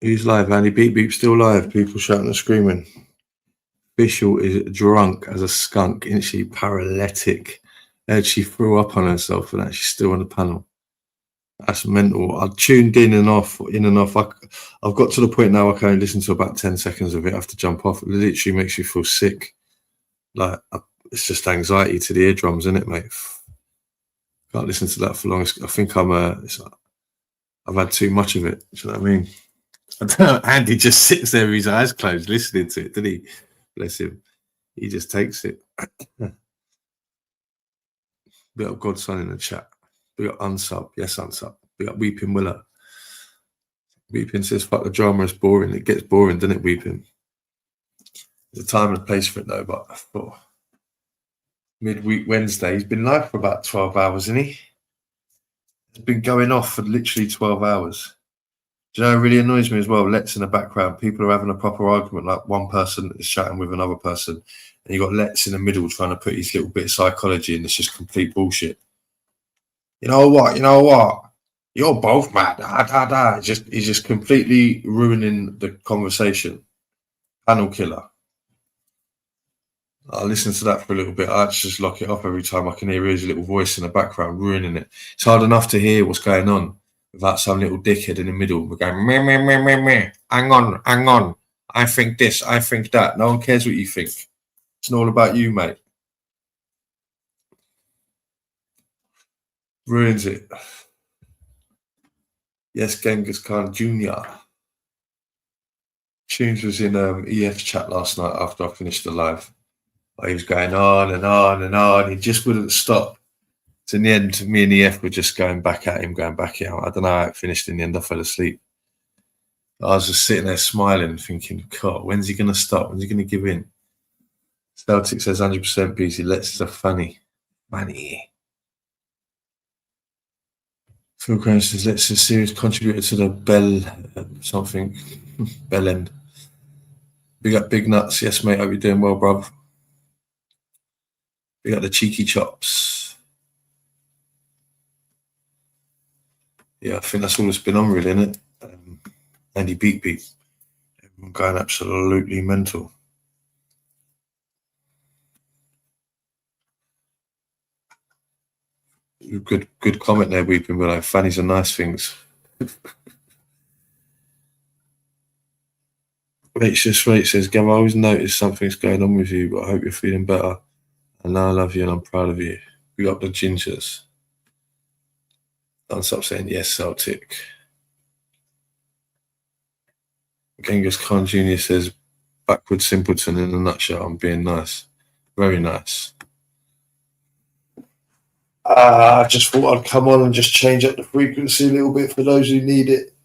Who's live, Andy? Beep Beep still live. People shouting and screaming. Official is drunk as a skunk, isn't she? Paralytic. And she threw up on herself and she's still on the panel. That's mental. I tuned in and off. I've got to the point now I can only listen to about 10 seconds of it. I have to jump off. It literally makes you feel sick. Like, it's just anxiety to the eardrums, isn't it, mate? Can't listen to that for long. I think I've had too much of it. Do you know what I mean? I don't know. Andy just sits there with his eyes closed, listening to it, didn't he? Bless him. He just takes it. Bit of Godson in the chat. We got unsub. Yes, unsub. We got Weeping Willow. Weeping says, fuck the drama, it's boring. It gets boring, doesn't it, Weeping? There's a time and a place for it, though, but I thought midweek Wednesday, he's been live for about 12 hours, isn't he? It's been going off for literally 12 hours. Do you know, it really annoys me as well. Let's in the background, people are having a proper argument, like one person is chatting with another person, and you got Let's in the middle trying to put his little bit of psychology in. It's just complete bullshit. You know what? You're both mad. He's just completely ruining the conversation. Panel killer. I'll listen to that for a little bit. I just lock it off every time I can hear his little voice in the background ruining it. It's hard enough to hear what's going on without some little dickhead in the middle. We're going, meh, meh, meh, meh, meh. Hang on. I think this, I think that. No one cares what you think. It's not all about you, mate. Ruins it. Yes, Genghis Khan Jr. Tunes was in EF's chat last night after I finished the live. He was going on and on and on. He just wouldn't stop. So in the end, me and EF were just going back at him. I don't know how it finished in the end. I fell asleep. I was just sitting there smiling, thinking, God, when's he going to stop? When's he going to give in? Celtic says 100% busy. Let's are funny. Phil Crane says, let's a serious contributor to the bell end. Big up Big Nuts. Yes, mate. Hope you're doing well, bruv. Big up the Cheeky Chops. Yeah, I think that's all that's been on, really, isn't it? Andy Beat. Everyone going absolutely mental. Good comment there, Weeping Willow. Fannies are nice things. Rachel says, Gav, I always notice something's going on with you, but I hope you're feeling better. And now I love you and I'm proud of you. We got the gingers. Don't stop saying yes, Celtic. Genghis Khan Jr. says, backward simpleton in a nutshell. I'm being nice. Very nice. I just thought I'd come on and just change up the frequency a little bit for those who need it.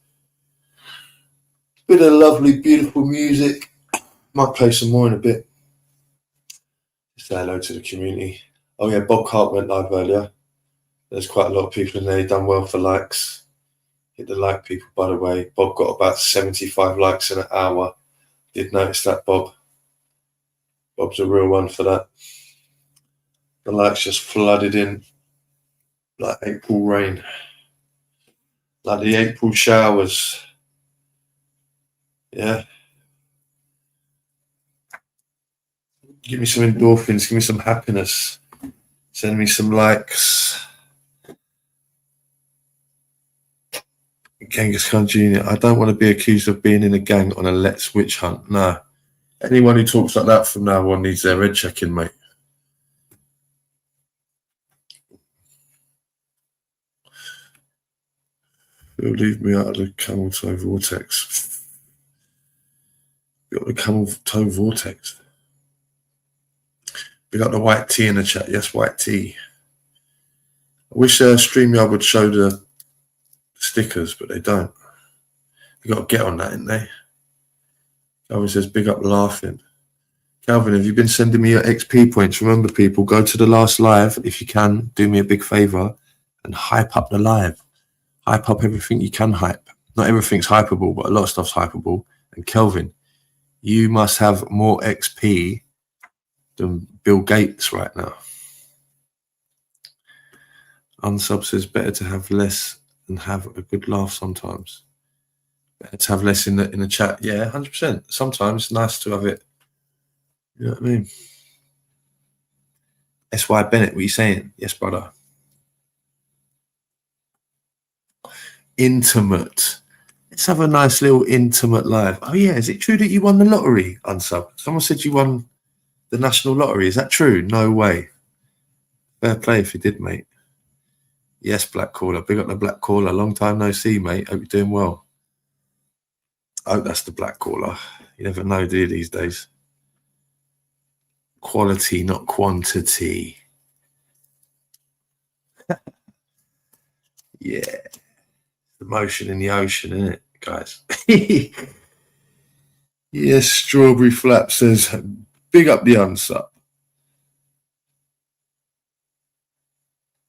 Bit of lovely, beautiful music. Might play some more in a bit. Say hello to the community. Oh yeah, Bob Hart went live earlier. There's quite a lot of people in there. He done well for likes. Hit the like people, by the way. Bob got about 75 likes in an hour. Did notice that, Bob. Bob's a real one for that. The likes just flooded in like April rain. Like the April showers. Yeah. Give me some endorphins. Give me some happiness. Send me some likes. Genghis Khan Jr. I don't want to be accused of being in a gang on a Let's witch hunt. No. Anyone who talks like that from now on needs their head checking, mate. It'll leave me out of the camel toe vortex. Got the camel toe vortex. We got the white tea in the chat. Yes, white tea. I wish StreamYard would show the stickers, but they don't. You got to get on that, ain't they? Calvin says, big up laughing. Calvin, have you been sending me your XP points? Remember, people, go to the last live. If you can, do me a big favor and hype up the live. Hype up everything you can hype. Not everything's hypeable, but a lot of stuff's hypeable. And Kelvin, you must have more XP than Bill Gates right now. Unsub says, better to have less and have a good laugh sometimes. To have less in the chat. Yeah, 100%. Sometimes it's nice to have it. You know what I mean? S.Y. Bennett, what are you saying? Yes, brother. Intimate. Let's have a nice little intimate live. Oh yeah, is it true that you won the lottery, unsub? Someone said you won the national lottery. Is that true? No way. Fair play if you did, mate. Yes, Black Caller. Big up the Black Caller. Long time no see, mate. Hope you're doing well. I hope that's the Black Caller. You never know, do you, these days? Quality, not quantity. Yeah. The motion in the ocean, isn't it, guys? Yes, Strawberry Flap says, big up the unsub.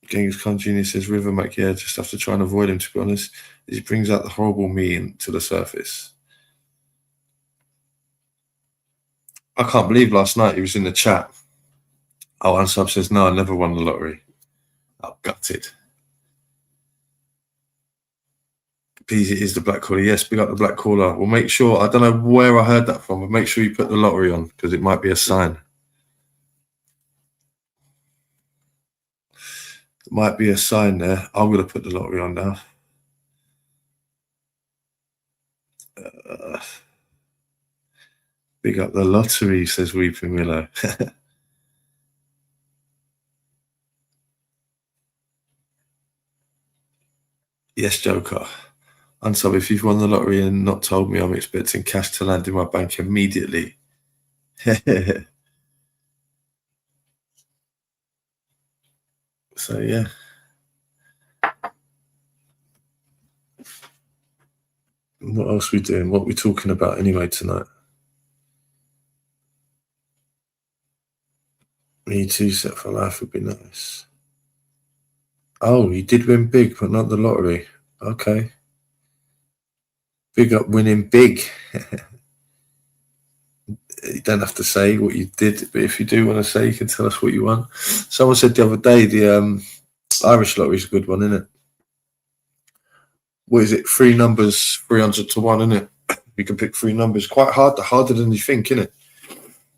Genghis Khan Jr. says, River Mac, yeah, just have to try and avoid him, to be honest. He brings out the horrible me to the surface. I can't believe last night he was in the chat. Oh, unsub says, no, I never won the lottery. Oh, gutted. Peasy is the Black Caller. Yes, big up the Black Caller. We'll make sure, I don't know where I heard that from, but make sure you put the lottery on, because it might be a sign. It might be a sign there. I'm going to put the lottery on now. Big up the lottery, says Weeping Willow. Yes, Joker. Unsub, if you've won the lottery and not told me, I'm expecting cash to land in my bank immediately. So, yeah. What else are we doing? What are we talking about anyway tonight? Me too, set for life would be nice. Oh, you did win big, but not the lottery. Okay. Big up winning big. You don't have to say what you did, but if you do want to say, you can tell us what you won. Someone said the other day the Irish lottery is a good one, isn't it? What is it? 3 numbers, 300 to 1, isn't it? You can pick 3 numbers. Quite hard, harder than you think, isn't it?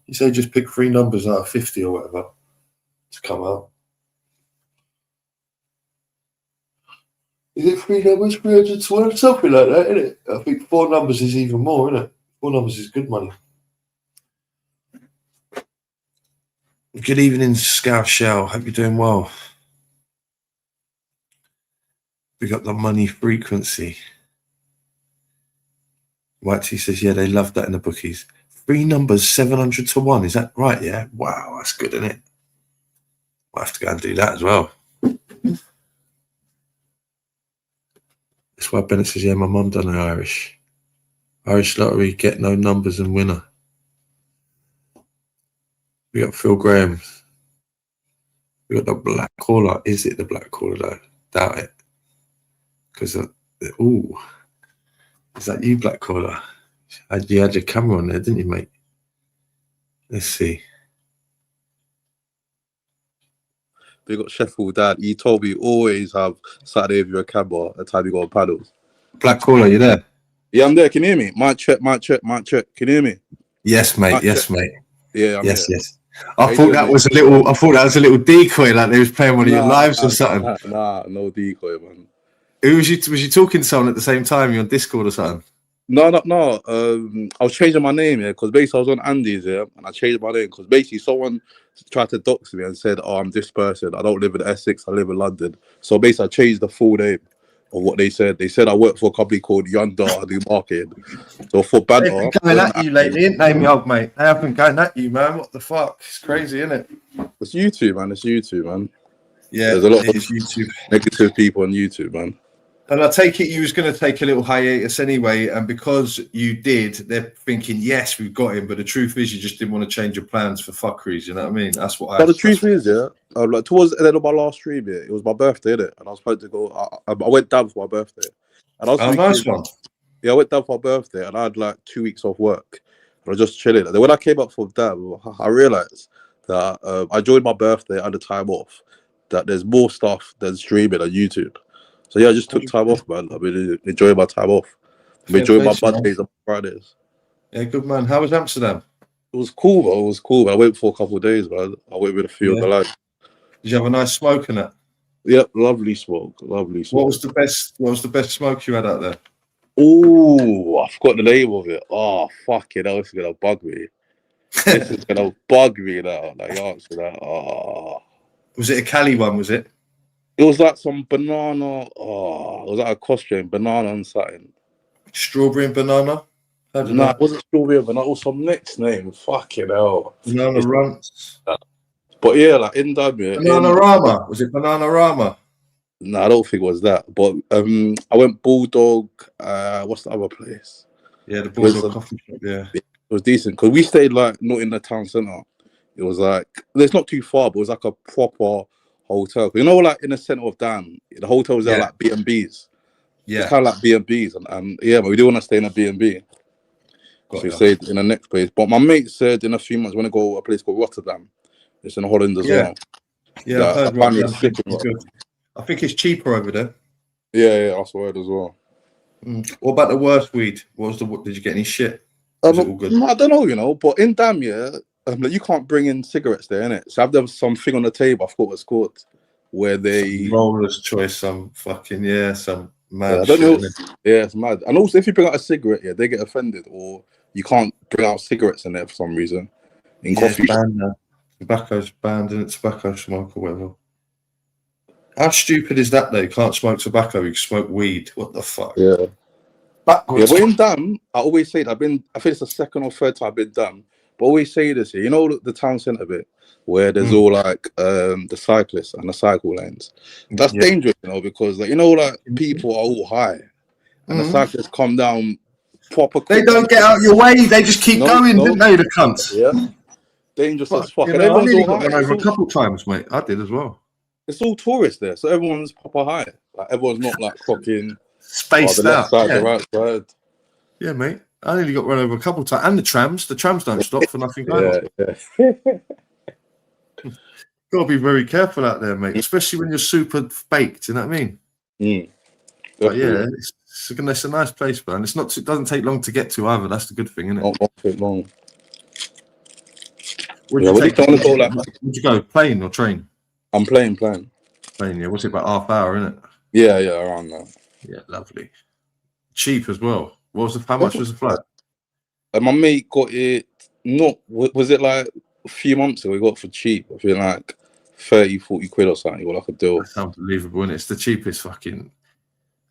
You say just pick 3 numbers out of 50 or whatever to come out. Is it 3 numbers, 300 to 1? Something like that, isn't it? I think 4 numbers is even more, isn't it? 4 numbers is good money. Good evening, Scout Shell. Hope you're doing well. We got the money frequency. Whitey says, yeah, they love that in the bookies. 3 numbers, 700 to 1. Is that right? Yeah. Wow, that's good, isn't it? I'll have to go and do that as well. That's why Bennett says, yeah, my mum done the Irish lottery, get no numbers and winner. We got Phil Graham. We got the Black Caller. Is it the Black Caller though? Doubt it. Because, ooh, is that you, Black Caller? You had your camera on there, didn't you, mate? Let's see. We got Sheffield Dad. He told me always have Saturday with your camera at the time you go on paddles. Black Caller, you there? Yeah, I'm there. Can you hear me? Mic check, mic check, mic check. Can you hear me? Yes, mate. Mic yes, check. mate. Yeah, I'm yes, here. yes. I thought that was a little decoy, like they was playing one of your lives or something. Nah, no decoy, man. Who was you talking to someone at the same time? You on Discord or something? No. I was changing my name, yeah, because basically I was on Andy's, yeah, and I changed my name because basically someone tried to dox me and said, "Oh, I'm this person. I don't live in Essex. I live in London." So basically, I changed the full name of what they said. They said I work for a company called Yonder. I do marketing. So for banter, they've been going at you lately, ain't they, me old mate? They have been going at you, man. What the fuck? It's crazy, isn't it? It's YouTube, man. It's YouTube, man. Yeah, there's a lot of YouTube negative people on YouTube, man. And I take it you was going to take a little hiatus anyway, and because you did, they're thinking, yes, we've got him, but the truth is you just didn't want to change your plans for fuckeries, you know what I mean? That's what the truth is, yeah, like towards the end of my last stream, yeah, it was my birthday, innit? And I was supposed to go, I went down for my birthday. And I was thinking, nice one. Yeah, I went down for my birthday, and I had like 2 weeks off work. And I was just chilling. And then when I came up from dam, I realised that I joined my birthday and the time off, that there's more stuff than streaming on YouTube. So yeah, I just took time off, man. I've been enjoying my time off. I'm enjoying my play, Mondays and Fridays. Yeah, good man. How was Amsterdam? It was cool, bro. It was cool. But I went for a couple of days, man. I went with a few of the lads. Did you have a nice smoke in that? Yep, lovely smoke. Lovely smoke. What was the best smoke you had out there? Oh, I forgot the name of it. Oh, fuck it. This is gonna bug me. This is gonna bug me now. Like, answer that. Oh. Was it a Cali one, was it? It was like some banana. Oh, it was like a costume, banana and something. Strawberry and banana? Nah, it wasn't strawberry, but it was some next name. Fucking hell. Banana Runts. But yeah, like in Dublin. Banana Rama. Was it Banana Rama? No, I don't think it was that. But I went Bulldog. What's the other place? Yeah, the Bulldog coffee shop. Yeah, it was decent because we stayed like not in the town centre. It was like it's not too far, but it was like a proper hotel. You know, like in the centre of Dan, the hotels there are like B&Bs. Yeah, it's kind of like B&Bs, and yeah, but we do want to stay in a B&B. So we stayed in the next place. But my mate said in a few months, we're going to go to a place called Rotterdam. It's in Holland as well. Yeah, I've heard Rotterdam. I think it's cheaper over there. Yeah, that's what I heard as well. What about the worst weed? Did you get any shit? Was it all good? I don't know, you know, but in Dam, like you can't bring in cigarettes there, innit? So I've done something on the table, I forgot what it's called, where they... Roller's Choice, some fucking, some mad shit. Yeah, it's mad. And also, if you bring out a cigarette, they get offended, or you can't bring out cigarettes in there for some reason. In coffee it's banned now. Tobacco's banned, and tobacco smoke or whatever. How stupid is that, though? You can't smoke tobacco, you can smoke weed. What the fuck? Yeah. Backwards. Yeah, but in Dam, I always say that I think it's the second or third time I've been Dam, but I always say this here, you know the town centre bit where there's all like the cyclists and the cycle lanes. That's dangerous, you know, because like like people are all high and the cyclists come down proper quick. They don't get out your way, they just keep going, didn't they, the cunts? Yeah. Dangerous as fuck. And I everyone's nearly all got run over a couple times, mate. I did as well. It's all tourists there, so everyone's proper high. Like everyone's not like fucking spaced the out. Left side, the right side. Yeah, mate. I nearly got run over a couple of times. And the trams don't stop for nothing. Yeah. Got to be very careful out there, mate. Especially when you're super baked. You know what I mean? But yeah, it's a nice place, man. It doesn't take long to get to either. That's the good thing, isn't it? Not take long. Where'd you go? Plane or train? I'm playing. Plane, yeah. What's it, about half hour, isn't it? Yeah, around that. Yeah, lovely. Cheap as well. How much was the flight? My mate got it. Was it like a few months ago? We got it for cheap. I feel like 30-40 quid or something. Got like a deal. That's unbelievable, isn't it? It's the cheapest fucking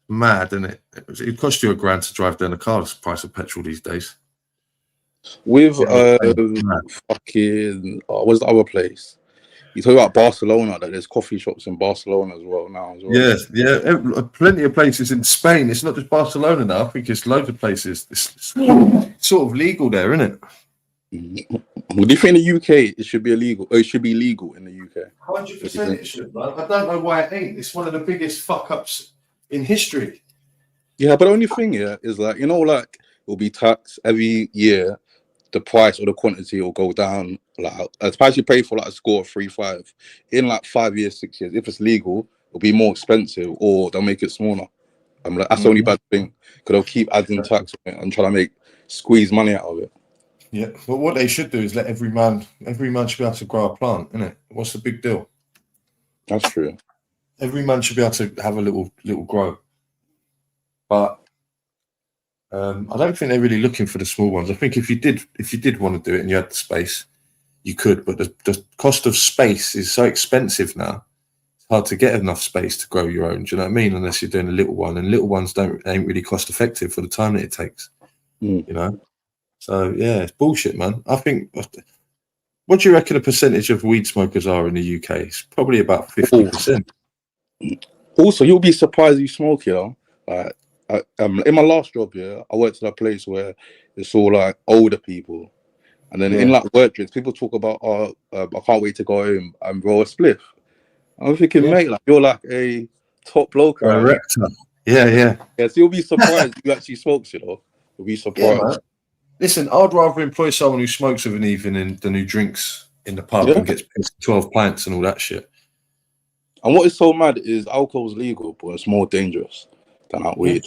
mad, isn't it? It cost you £1,000 to drive down a car. It's the price of petrol these days. With fucking what's the other place? You talk about Barcelona, that there's coffee shops in Barcelona as well now. Yes, yeah, plenty of places in Spain. It's not just Barcelona now. I think it's loads of places. It's sort of legal there, isn't it? Well, do you think in the UK it should be illegal? Or it should be legal in the UK? 100% it should, man. I don't know why it ain't. It's one of the biggest fuck ups in history. Yeah, but the only thing is like like it'll be taxed every year. The price or the quantity will go down. Like as price you pay for like a score of 3-5 in like 5 years, 6 years. If it's legal, it'll be more expensive, or they'll make it smaller. I'm like, that's the only bad thing, because they'll keep adding tax on it and trying to squeeze money out of it. Yeah, but what they should do is let every man should be able to grow a plant, innit? What's the big deal? That's true. Every man should be able to have a little grow. But I don't think they're really looking for the small ones. I think if you did want to do it and you had the space, you could. But the cost of space is so expensive now. It's hard to get enough space to grow your own. Do you know what I mean? Unless you're doing a little one, and little ones ain't really cost effective for the time that it takes. You know. So yeah, it's bullshit, man. I think. What do you reckon the percentage of weed smokers are in the UK? It's probably about 50%. Also, you'll be surprised you smoke, Like, in my last job, I worked at a place where it's all like older people, and then in like work drinks, people talk about, I can't wait to go home and roll a spliff. I'm thinking, mate, like you're like a top bloke, director. Yeah. So you'll be surprised you actually smokes, You'll be surprised. Yeah, listen, I'd rather employ someone who smokes of an evening than who drinks in the pub and gets 12 pints and all that shit. And what is so mad is alcohol's legal, but it's more dangerous than that weed.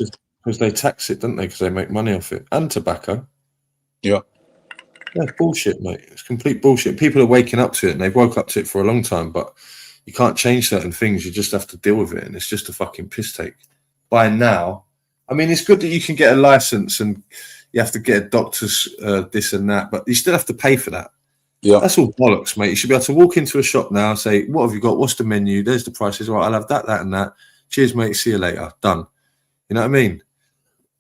Because they tax it, don't they? Because they make money off it. And tobacco. Yeah. Yeah, bullshit, mate. It's complete bullshit. People are waking up to it, and they've woke up to it for a long time, but you can't change certain things. You just have to deal with it, and it's just a fucking piss take. By now, I mean, it's good that you can get a license and you have to get a doctor's this and that, but you still have to pay for that. Yeah. That's all bollocks, mate. You should be able to walk into a shop now and say, what have you got? What's the menu? There's the prices. All right, I'll have that, that, and that. Cheers, mate. See you later. Done. You know what I mean?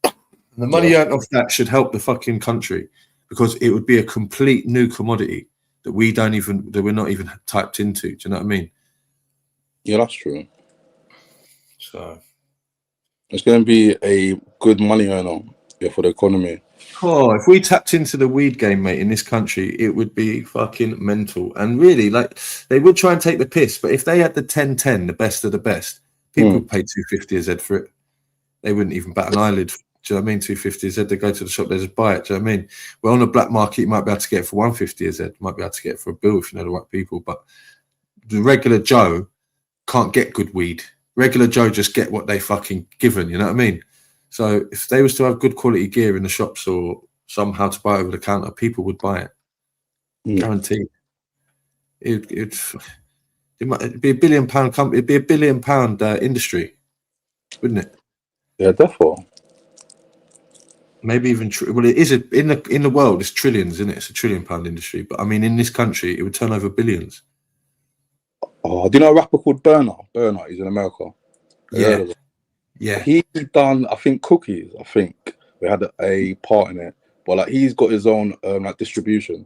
And the money earned off that should help the fucking country, because it would be a complete new commodity that we're not even typed into. Do you know what I mean? Yeah, that's true. So it's going to be a good money earner for the economy. Oh, if we tapped into the weed game, mate, in this country, it would be fucking mental. And really, like, they would try and take the piss, but if they had the 10-10, the best of the best, people would pay $250 a Z for it. They wouldn't even bat an eyelid. Do you know what I mean? $250 a Z, they go to the shop, they just buy it. Do you know what I mean? Well, on the black market, you might be able to get it for $150 a Z. You might be able to get it for a bill if you know the right people. But the regular Joe can't get good weed. Regular Joe just get what they fucking given. You know what I mean? So if they was to have good quality gear in the shops or somehow to buy over the counter, people would buy it. Guaranteed. It'd be £1 billion company. It'd be £1 billion industry, wouldn't it? Yeah, definitely. Maybe even well, it is in the world. It's trillions, isn't it? It's £1 trillion industry. But I mean, in this country, it would turn over billions. Oh, do you know a rapper called Burner? Burner, he's in America. Yeah. Yeah, he done, I think, cookies. I think we had a part in it, but like he's got his own like distribution.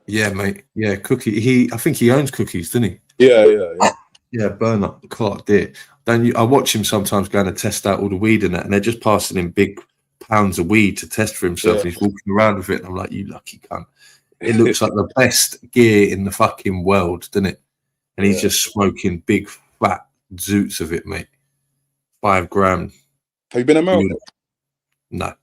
Yeah, mate. Yeah, cookie. I think he owns cookies, doesn't he? Yeah. Yeah, Burner. God, dear. I watch him sometimes going to test out all the weed and that, and they're just passing him big pounds of weed to test for himself. And he's walking around with it, and I'm like, you lucky cunt. It looks like the best gear in the fucking world, doesn't it? And he's just smoking big fat zoots of it, mate. 5 grams. Have you been in America? No.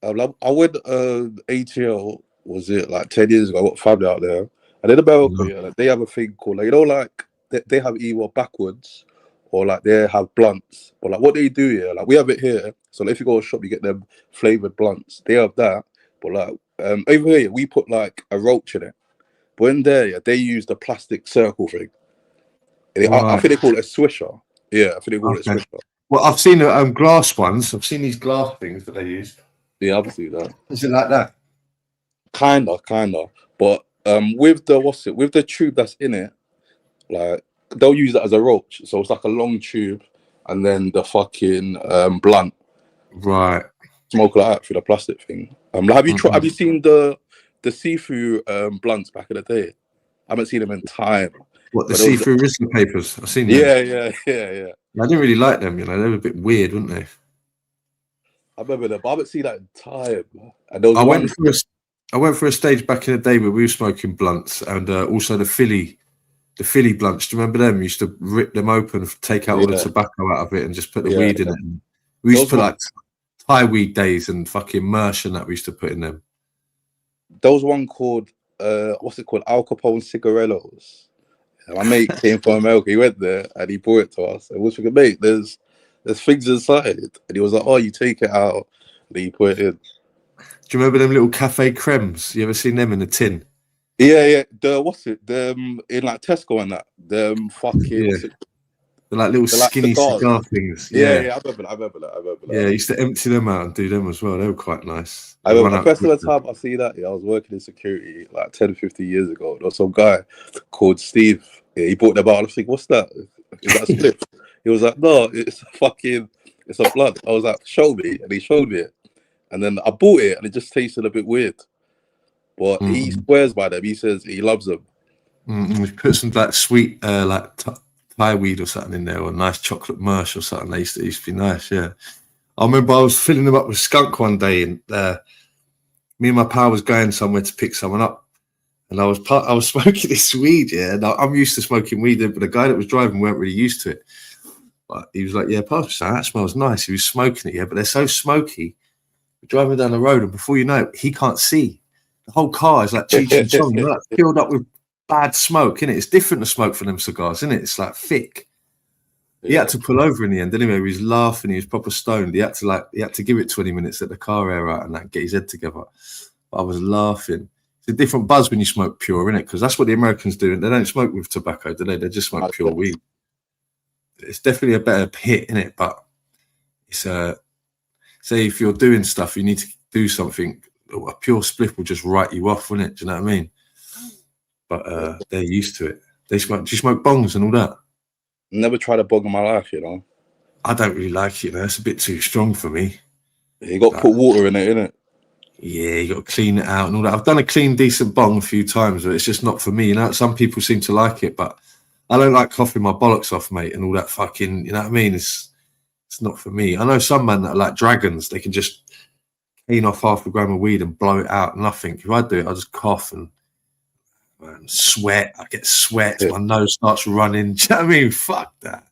I went ATL, was it like 10 years ago? I got family out there. And in America, they have a thing called, like, you know, like they have either backwards or like they have blunts. But like what they do here, like we have it here. So if you go to a shop, you get them flavored blunts. They have that. But like over here, we put like a roach in it. But in there, they use the plastic circle thing. I think they call it a swisher. Yeah, I think they call it a swisher. Well, I've seen glass ones. I've seen these glass things that they use. Yeah, I've seen that. Is it like that? Kinda. But with the tube that's in it, like they'll use that as a roach. So it's like a long tube, and then the fucking blunt. Right. Smoke like that through the plastic thing. Have you seen the see-through blunts back in the day? I haven't seen them in time. What, the see-through Rizzler papers? I've seen them. Yeah. I didn't really like them, you know. They were a bit weird, weren't they? I remember them, but I haven't seen that in time. And I went for a stage back in the day where we were smoking blunts, and also the Philly blunts. Do you remember them? We used to rip them open, take out all the tobacco out of it, and just put the weed in it. And we used to put like Thai weed days and fucking mersh and that we used to put in them. There was one called what's it called? Al Capone cigarillos. My mate came from America. He went there and he brought it to us. And we was thinking, mate, there's things inside. And he was like, oh, you take it out and you put it in. Do you remember them little cafe cremes? You ever seen them in the tin? Yeah. In like Tesco and that. They're like little skinny cigar things. Yeah, I remember that. Yeah, I used to empty them out and do them as well. They were quite nice. I remember the first time I see that, I was working in security like 10, 15 years ago. There was some guy called Steve. Yeah, he bought them out. I was thinking, what's that? Is that a split? He was like, no, it's a blunt. I was like, show me. And he showed me it. And then I bought it and it just tasted a bit weird. But he swears by them. He says he loves them. We put some like sweet Thai weed or something in there, or a nice chocolate mersh or something. They used to be nice, yeah. I remember I was filling them up with skunk one day, and me and my pal was going somewhere to pick someone up, and I was smoking this weed, yeah. And I'm used to smoking weed, but the guy that was driving weren't really used to it. But he was like, "Yeah, pass me, that smells nice." He was smoking it, yeah, but they're so smoky. We're driving down the road, and before you know it, he can't see. The whole car is like Cheech and Chong, like, filled up with bad smoke, innit? It's different to smoke from them cigars, isn't it? It's like thick. He had to pull over in the end. Anyway, he was laughing. He was proper stoned. He had to give it 20 minutes, let the car air out, and that get his head together. But I was laughing. It's a different buzz when you smoke pure, innit? Because that's what the Americans do. They don't smoke with tobacco, do they? They just smoke pure weed. It's definitely a better hit, innit? But it's say if you're doing stuff, you need to do something. A pure spliff will just write you off, wouldn't it? Do you know what I mean? But they're used to it. They smoke. Do you smoke bongs and all that? Never tried a bong in my life, you know. I don't really like it. It's a bit too strong for me. You got to put water in it, innit? Yeah, you got to clean it out and all that. I've done a clean, decent bong a few times, but it's just not for me. You know, some people seem to like it, but I don't like coughing my bollocks off, mate, and all that fucking. You know what I mean? It's not for me. I know some men that are like dragons. They can just clean off half a gram of weed and blow it out. Nothing. If I do it, I just cough and sweat. I get sweat. My nose starts running. Do you know what I mean? Fuck that.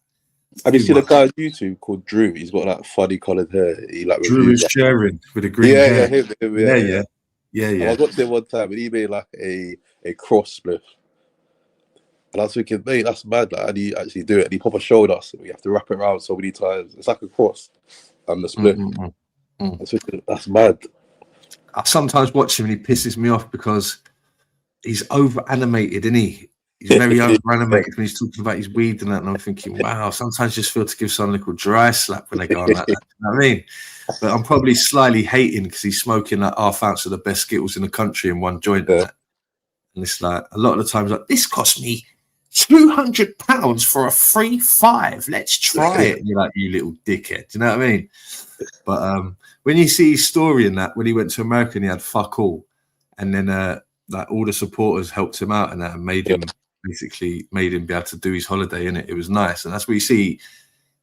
Have you seen a guy on YouTube called Drew? He's got like funny coloured hair. He like Drew is sharing with a green hair. Yeah. I got there one time and he made like a cross split. And I was thinking, mate, that's mad. Like, how do you actually do it? And he proper showed us. We have to wrap it around so many times. It's like a cross and the split. I was thinking, that's mad. I sometimes watch him and he pisses me off because he's over animated, isn't he? He's very over animated when he's talking about his weed and that. And I'm thinking, wow, sometimes I just feel to give someone a little dry slap when they go on like that. You know what I mean? But I'm probably slightly hating because he's smoking like half ounce of the best Skittles in the country in one joint. And it's like a lot of the times, like, this cost me £200 for a free 5. Let's try it. And you're like, you little dickhead. Do you know what I mean? But when you see his story in that, when he went to America and he had fuck all, and then like all the supporters helped him out and that and made him be able to do his holiday in it. It was nice. And that's where you see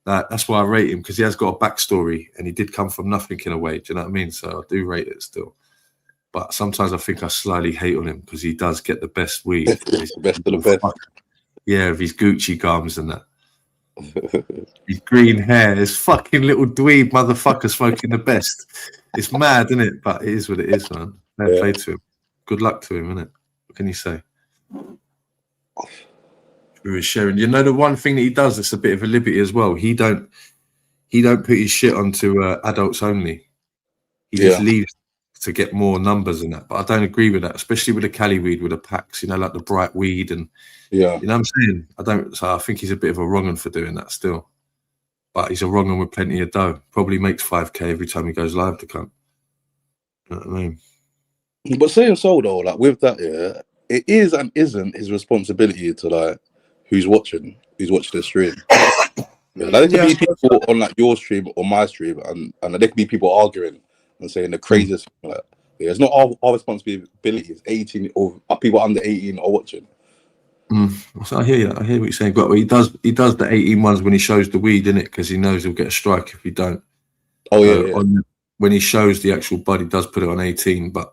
that. That's why I rate him, because he has got a backstory and he did come from nothing in a way. Do you know what I mean? So I do rate it still. But sometimes I think I slightly hate on him because he does get the best weed. The best of the best. Yeah, with his Gucci gums and that. His green hair, this fucking little dweeb motherfucker smoking the best. It's mad, isn't it? But it is what it is, man. Fair play to him. Good luck to him, innit? What can you say? Drew is sharing. You know, the one thing that he does that's a bit of a liberty as well. He don't put his shit onto adults only. He just leaves to get more numbers and that. But I don't agree with that, especially with the Cali weed, with the packs. You know, like the bright weed and you know what I'm saying. So I think he's a bit of a wrong un for doing that still. But he's a wrong un with plenty of dough. Probably makes 5k every time he goes live to come. You know what I mean? But saying so though, like with that, it is and isn't his responsibility to like who's watching the stream. Like, there can be people on like your stream or my stream, and there can be people arguing and saying the craziest thing. Like, it's not our responsibility. It's 18 or people under 18 are watching. So I hear you. I hear what you're saying. But he does the 18 ones when he shows the weed, innit? Because he knows he'll get a strike if he don't. When he shows the actual bud, he does put it on 18. But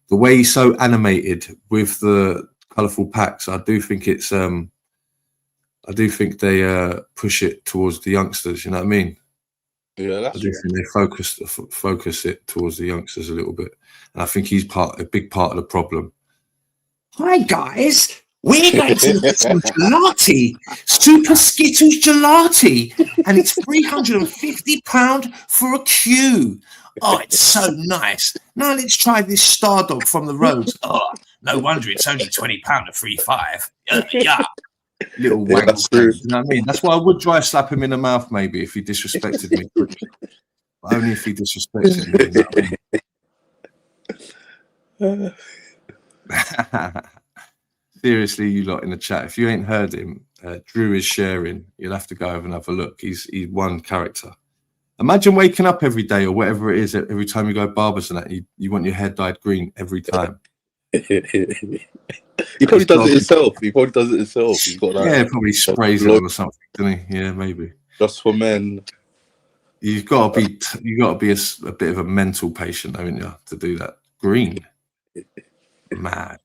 the way he's so animated with the colourful packs, I do think it's I do think they push it towards the youngsters. You know what I mean? Yeah, that's I do think they focus it towards the youngsters a little bit, and I think he's a big part of the problem. Hi guys, we're going to get some gelati, Super Skittles gelati, and it's £350 for a queue. Oh, it's so nice. Now let's try this Stardog from the roads. Oh, no wonder it's only £20 a free 5. Yeah. Little wank. You know what I mean? That's why I would dry slap him in the mouth, maybe, if he disrespected me. But only if he disrespected me. You know what I mean? Seriously, you lot in the chat, if you ain't heard him, Drew is sharing. You'll have to go over and have a look. He's one character. Imagine waking up every day or whatever it is, every time you go barbers and that, you want your hair dyed green every time. He probably does it himself. He's got that. Probably sprays it on or something, doesn't he? Yeah, maybe. Just for men. You've got to be a bit of a mental patient, haven't you, to do that? Green. Mad.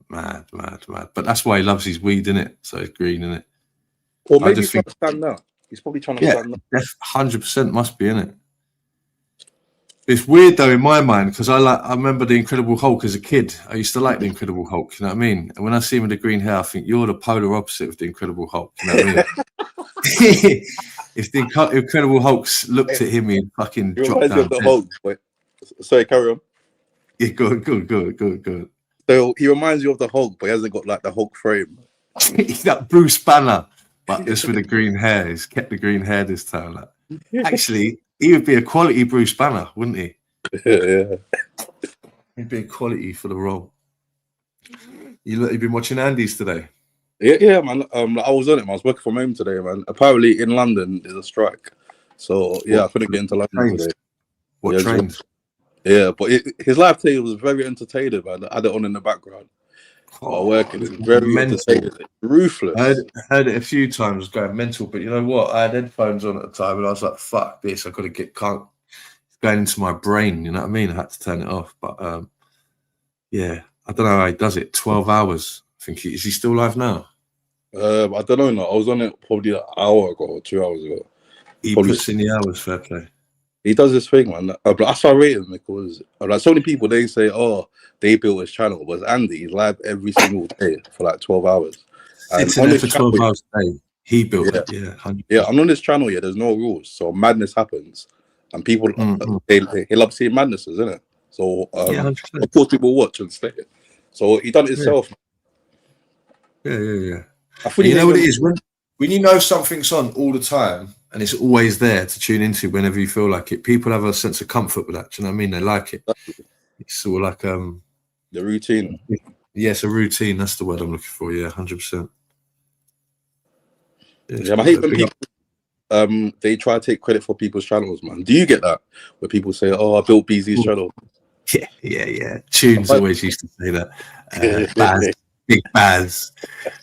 But that's why he loves his weed, innit? So it's green, innit? Or maybe he's trying to stand up. He's probably trying to stand up. 100% must be, innit? It's weird though in my mind because I remember the Incredible Hulk as a kid. I used to like the Incredible Hulk, you know what I mean? And when I see him with the green hair, I think you're the polar opposite of the Incredible Hulk, you know what I If the Incredible Hulks looked at him, he'd fucking He drop reminds me down. of the Hulk. Wait, sorry, carry on. Yeah, good. So he reminds you of the Hulk, but he hasn't got like the Hulk frame. He's that Bruce Banner, but just with the green hair. He's kept the green hair this time. Like. Actually, he would be a quality Bruce Banner, wouldn't he? Yeah. He'd be a quality for the role. You've been watching Andy's today? Yeah, man. I was on it. I was working from home today, man. Apparently, in London, there's a strike, so yeah, I couldn't get into London trains? today. What trains? Yeah, but his live take was very entertaining, man. I had it on in the background. While working, it's very entertaining, ruthless. I heard it a few times, going mental. But you know what? I had headphones on at the time, and I was like, "Fuck this! I got to get can't." It's going into my brain. You know what I mean? I had to turn it off. But yeah, I don't know how he does it. 12 hours. I think is he still live now? I don't know. No, I was on it probably an hour ago or 2 hours ago. He probably puts in the hours. Fair play. He does this thing, man. But that's why I rate him because like so many people they say, oh, they built his channel, but Andy, he's live every single day for like 12 hours. And It's in there for 12 hours a day. He built it, yeah. 100%. Yeah, and on this channel, yeah, there's no rules, so madness happens, and people they love seeing madnesses, isn't it? So of course people watch and stay. So he done it himself. Yeah. You know what it is when you know something's on all the time and it's always there to tune into whenever you feel like it. People have a sense of comfort with that. Do you know what I mean? They like it. It's sort of like the routine. Yeah, it's a routine. That's the word I'm looking for. Yeah, 100%. Yeah, I hate when people they try to take credit for people's channels, man. Do you get that? Where people say, "Oh, I built BZ's channel." Yeah. Tunes always used to say that. Baz, big Baz.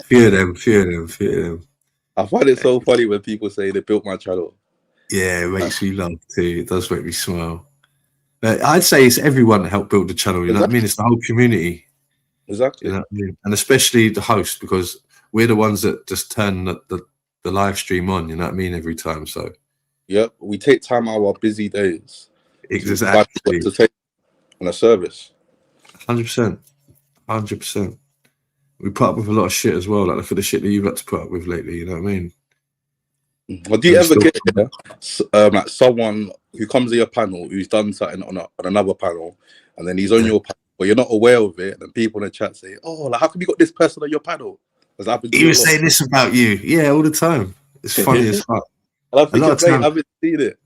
Few of them. I find it so funny when people say they built my channel. Yeah, it makes me laugh too. It does make me smile. I'd say it's everyone that helped build the channel. You know what I mean? It's the whole community. Exactly. You know what I mean? And especially the host, because we're the ones that just turn the live stream on. You know what I mean? Every time. So. Yep, we take time out of our busy days. Exactly. To take on a service. 100%. We put up with a lot of shit as well. Like look at the shit that you've had to put up with lately. You know what I mean? Well, do you ever get like someone who comes to your panel who's done something on another panel, and then he's on your panel, but you're not aware of it, and people in the chat say, "Oh, like how come you got this person on your panel?" He was saying this about you, yeah, all the time. It's funny as fuck. I haven't seen it.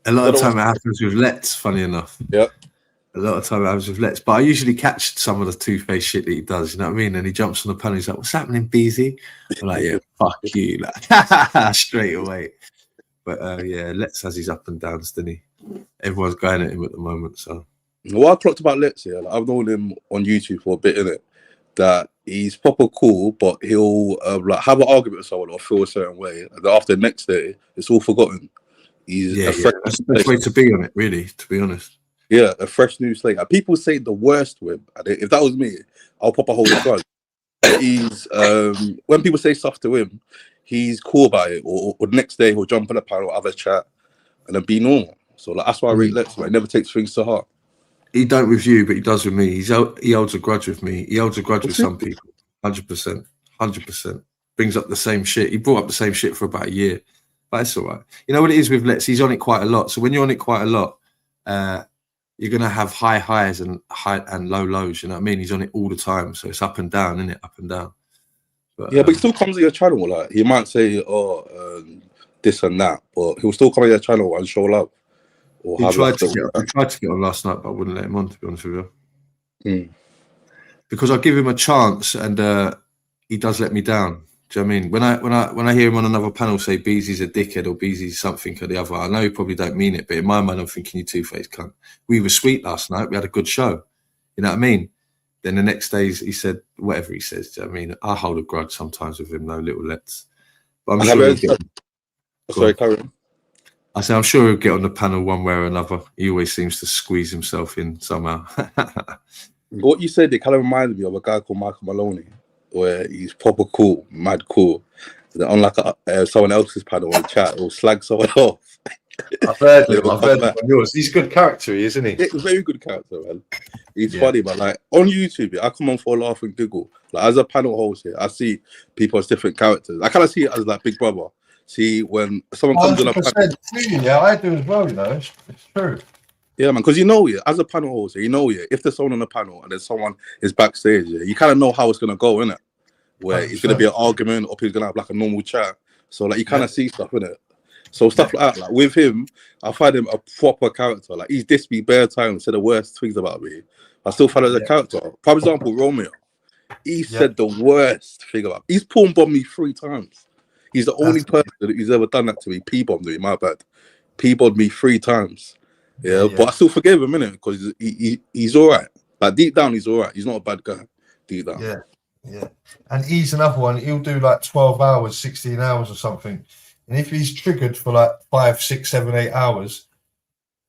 A lot of time it happens with Let's. Funny enough. Yeah. A lot of time it happens with Let's, but I usually catch some of the two-faced shit that he does. You know what I mean? And he jumps on the panel. He's like, "What's happening, BZ?" I'm like, "Yeah, fuck you," like straight away. But yeah, Let's has his up and downs, doesn't he? Everyone's going at him at the moment. So what I clocked about Let's, yeah, like, I've known him on YouTube for a bit, innit? That he's proper cool, but he'll like have an argument with someone or feel a certain way, and after the next day, it's all forgotten. He's that's the best way to be on it, really. To be honest. Yeah, a fresh new slate. And people say the worst to him. And if that was me, I'll pop a whole gun. He's when people say stuff to him, he's cool about it. Or the next day he'll jump on a panel, have a chat, and then be normal. So like that's why I rate Lex. He never takes things to heart. He don't with you, but he does with me. He holds a grudge with me. He holds a grudge with some people. 100%. Brings up the same shit. He brought up the same shit for about a year. But it's all right. You know what it is with Lex? He's on it quite a lot. So when you're on it quite a lot, you're gonna have high highs and low lows. You know what I mean? He's on it all the time, so it's up and down, isn't it? Up and down. But, yeah, but he still comes to your channel. Like he might say, this and that, but he'll still come to your channel and show love. Or he tried to get on last night, but I wouldn't let him on. To be honest with you, because I give him a chance, and he does let me down. Do you know what I mean? When I hear him on another panel say Beezy's a dickhead or Beezy's something or the other, I know he probably don't mean it, but in my mind I'm thinking you two-faced cunt. We were sweet last night. We had a good show. You know what I mean? Then the next day he said whatever he says. Do you know what I mean? I hold a grudge sometimes with him, no little Let's. But I'm sure sorry, Karen. I say I'm sure he'll get on the panel one way or another. He always seems to squeeze himself in somehow. What you said, it kind of reminded me of a guy called Michael Maloney, where he's proper cool, mad cool. Then on like someone else's panel in the chat, he'll slag someone off. I've heard him on yours. He's a good character, isn't he? He's a very good character, man. He's Yeah. funny, but like on YouTube, I come on for a laugh and giggle. Like as a panel host here, I see people as different characters. I kind of see it as like Big Brother. See when someone comes on a panel. 100%. Yeah, I do as well. You know, it's true. Yeah, man, because you know, yeah, as a panel host, you know, yeah, if there's someone on the panel and then someone is backstage, yeah, you kind of know how it's gonna go, innit? Where it's gonna be an argument or he's gonna have like a normal chat. So like you kind of see stuff, innit? So stuff like that, like with him, I find him a proper character. Like he's dissed me bare times, said the worst things about me. I still find him as a character. For example, Romeo, he said the worst thing about. He's porn bombed me 3 times. He's the only person who's ever done that to me. P bombed me, my bad. P bombed me 3 times. Yeah, but I still forgave him, innit? Because he's all right. Like deep down, he's all right. He's not a bad guy. Deep down. Yeah. And he's another one. He'll do like 12 hours, 16 hours or something. And if he's triggered for like 5, 6, 7, 8 hours,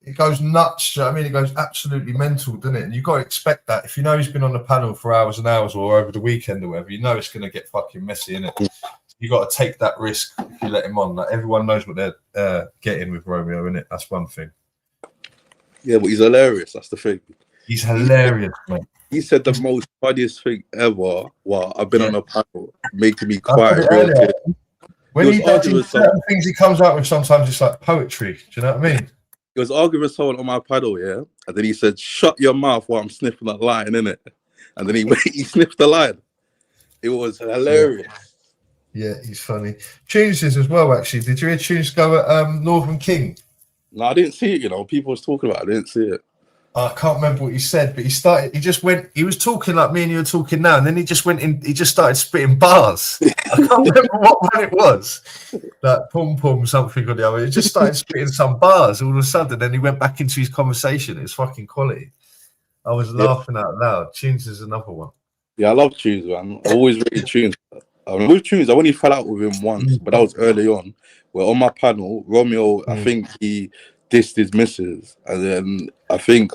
it goes nuts. You know what I mean? It goes absolutely mental, doesn't it? And you've got to expect that. If you know he's been on the panel for hours and hours or over the weekend or whatever, you know it's going to get fucking messy, innit? You got to take that risk if you let him on. Like everyone knows what they're getting with Romeo, innit? That's one thing. Yeah, but he's hilarious. That's the thing. He's hilarious, mate. He said the most funniest thing ever. Wow, I've been on a panel, making me cry. When he does certain things, he comes out with sometimes it's like poetry. Do you know what I mean? He was arguing with someone on my paddle, yeah, and then he said, "Shut your mouth while I'm sniffing that line, innit?" And then he sniffed the line. It was hilarious. Yeah, he's funny. Tunes is as well, actually. Did you hear Tunes go at Northern King? No, I didn't see it. You know, people was talking about it. I didn't see it. I can't remember what he said, but he was talking like me and you are talking now, and then he just started spitting bars. I can't remember what one it was. Like pum pum something or the other. He just started spitting some bars all of a sudden, then he went back into his conversation. It's fucking quality. I was laughing out loud. Tunes is another one. Yeah, I love Tunes, man. I always rated Tunes. With Tunes, I only fell out with him once, but that was early on. Where on my panel, Romeo, I think he dissed his missus, and then I think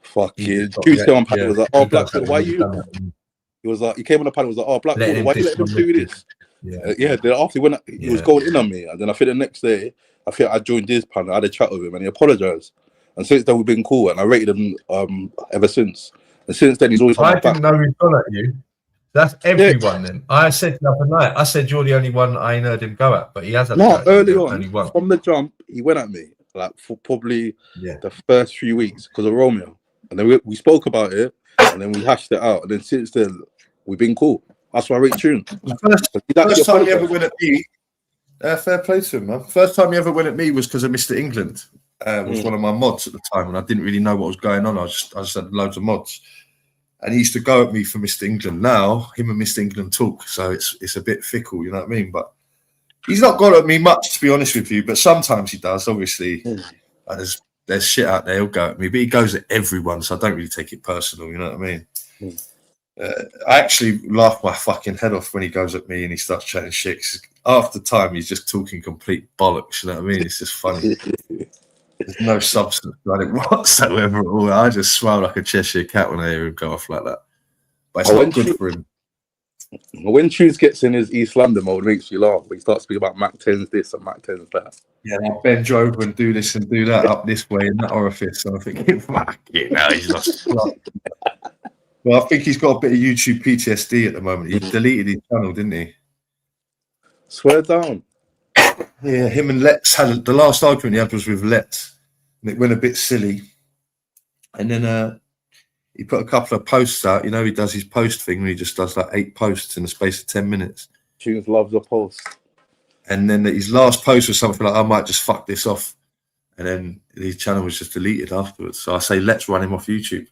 fucking Tunes came on panel, was like, "Oh, Black, why you?" He was like, he came on the panel, was like, "Oh, Black, why you let him do this?" Yeah. Then after he was going in on me, and then I think the next day, I joined his panel, I had a chat with him, and he apologized. And since then we've been cool, and I rated him ever since. And since then he's always. I didn't know he'd gone at you. That's everyone then. I said the other night, I said you're the only one I ain't heard him go at, but he has. Early on, from the jump, he went at me like for probably the first few weeks because of Romeo, and then we spoke about it, and then we hashed it out, and then since then we've been cool. That's why I rate Tune. First time he ever went at me. Fair play to him, man. First time he ever went at me was because of Mr. England. Was one of my mods at the time, and I didn't really know what was going on. I just had loads of mods. And he used to go at me for Mr. England. Now, him and Mr. England talk, so it's a bit fickle, you know what I mean? But he's not gone at me much, to be honest with you, but sometimes he does, obviously. There's shit out there, he'll go at me, but he goes at everyone, so I don't really take it personal, you know what I mean? I actually laugh my fucking head off when he goes at me and he starts chatting shit. Half the time, he's just talking complete bollocks, you know what I mean? It's just funny. There's no substance on it whatsoever. I just smile like a Cheshire cat when I hear him go off like that. But it's not good for him. When Tunes gets in his East London mode, it makes you laugh. He starts speaking about Mac 10's this and Mac 10's that. Yeah, I'll bend over and do this and do that up this way in that orifice. And I'm thinking, fuck it, now he's lost. Well, I think he's got a bit of YouTube PTSD at the moment. He deleted his channel, didn't he? Swear down. Yeah, him and Let's had the last argument he had was with Let's. And it went a bit silly. And then he put a couple of posts out. You know, he does his post thing where he just does like 8 posts in the space of 10 minutes. Tunes loves a post. And then his last post was something like, I might just fuck this off. And then his channel was just deleted afterwards. So I say, let's run him off YouTube.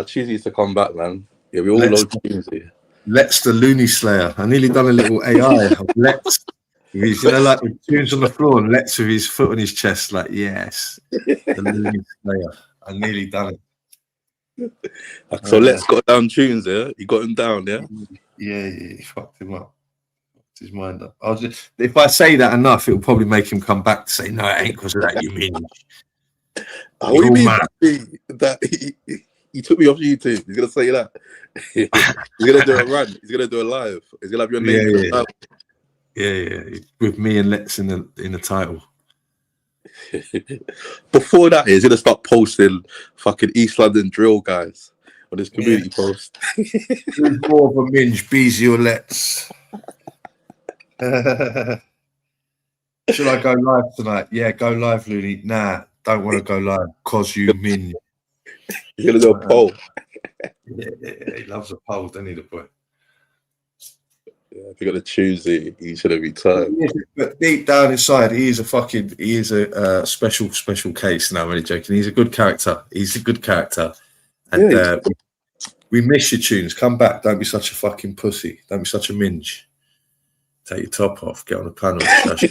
Cheesy needs to come back, man. Yeah, we all love Cheesy. Let's the Looney Slayer. I nearly done a little AI of Let's. He's like with Tunes on the floor and Let's with his foot on his chest, like, yes. The Looney Slayer. I nearly done it. So Let's got down Tunes, yeah? He got him down, yeah? Yeah, he fucked him up. Fucked his mind up. If I say that enough, it'll probably make him come back to say, no, it ain't because of that, you mean. What do you mean that he took me off YouTube? He's going to say that. He's going to do a run. He's going to do a live. He's going to have your name in the title. Yeah. With me and Let's in the title. Before that, he's gonna start posting fucking East London drill guys on his community post. Who's more of a minge, Beezy or Let's? Should I go live tonight? Yeah, go live, Looney. Nah, don't want to go live because you minge. You're gonna do a poll. Yeah, he loves a poll, doesn't he, the boy? Yeah, if you're gonna choose it, you should have returned. But deep down inside, he is a special case. No, I'm really joking. He's a good character. And Yeah, we miss your tunes. Come back. Don't be such a fucking pussy. Don't be such a minge. Take your top off. Get on the panel. Scratch your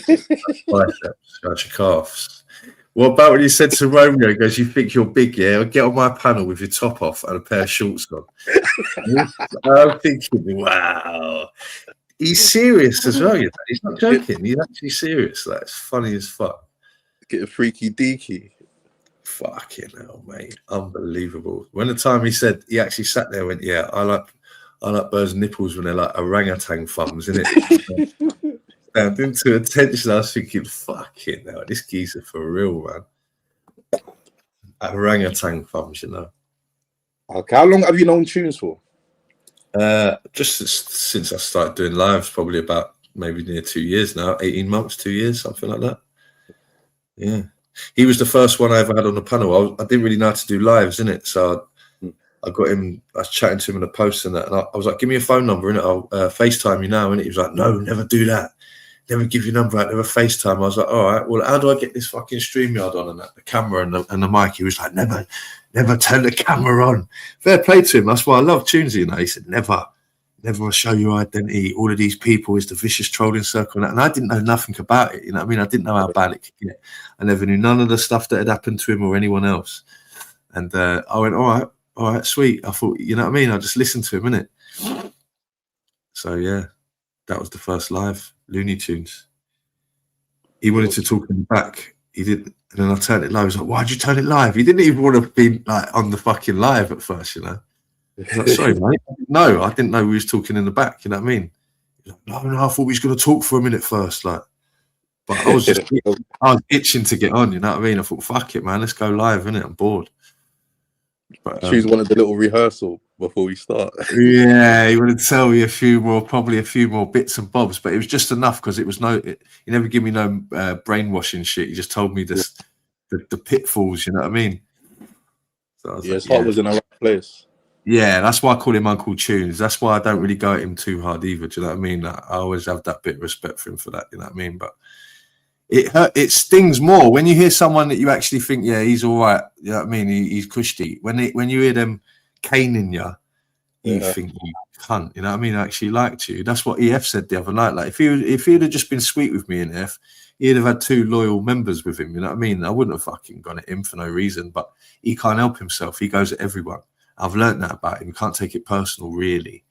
biceps. Scratch your calves. What about when you said to Romeo, he goes, you think you're big, yeah? Get on my panel with your top off and a pair of shorts on. I'm thinking, wow. He's serious as well, you know? He's not joking. He's actually serious. That's funny as fuck. Get a freaky deaky. Fucking hell, mate. Unbelievable. When the time he said, he actually sat there and went, yeah, I like birds' nipples when they're like orangutan thumbs, innit? Down into attention, I was thinking, fucking hell, this geezer for real, man. Orangutan thumbs, you know. Okay, how long have you known Tunes for? Just since I started doing lives, probably about maybe near 2 years now, 18 months, 2 years, something like that. Yeah. He was the first one I ever had on the panel. I didn't really know how to do lives, innit? So I got him, I was chatting to him in a post and that, and I was like, give me a phone number, innit? I'll FaceTime you now, innit? He was like, no, never do that. Never give your number out, never FaceTime. I was like, all right, well, how do I get this fucking StreamYard on and that, the camera and the mic? He was like, never turn the camera on. Fair play to him. That's why I love Tunesy, you know. He said, never show your identity. All of these people is the vicious trolling circle. And I didn't know nothing about it, you know what I mean? I didn't know how bad it could get. I never knew none of the stuff that had happened to him or anyone else. And I went, all right, sweet. I thought, you know what I mean? I just listened to him, innit? So, yeah, that was the first live. Looney Tunes. He wanted to talk in the back. He did, and then I turned it live. He was like, "Why'd you turn it live?" He didn't even want to be like on the fucking live at first, you know. Like, sorry, mate. No, I didn't know we was talking in the back. You know what I mean? He's like, no, I thought we was going to talk for a minute first, like. But I was itching to get on. You know what I mean? I thought, fuck it, man. Let's go live, innit? I'm bored. But, Choose one of the little rehearsal before we start. Yeah, he wanted to tell me probably a few more bits and bobs, but it was just enough because it was he never gave me no brainwashing shit. He just told me the pitfalls, you know what I mean? So I was his heart was in the right place. Yeah, that's why I call him Uncle Tunes. That's why I don't really go at him too hard either. Do you know what I mean? I always have that bit of respect for him for that, you know what I mean? But it stings more when you hear someone that you actually think, yeah, he's all right. You know what I mean? He's cushy. When you hear them caning you, you think you cunt. You know what I mean? I actually liked you. That's what EF said the other night. Like if he'd have just been sweet with me in EF, he'd have had 2 loyal members with him. You know what I mean? I wouldn't have fucking gone at him for no reason. But he can't help himself. He goes at everyone. I've learned that about him. You can't take it personal, really.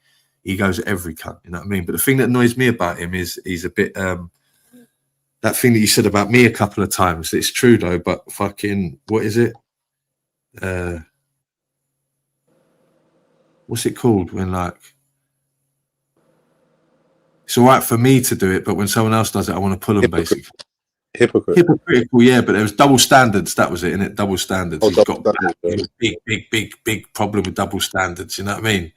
He goes at every cunt. You know what I mean? But the thing that annoys me about him is he's a bit. That thing that you said about me a couple of times, it's true though, but fucking, what is it? What's it called when like, it's all right for me to do it, but when someone else does it, I want to pull them basically. Hypocritical, yeah, but there was double standards. That was it, innit? Double standards. He's got big problem with double standards, you know what I mean?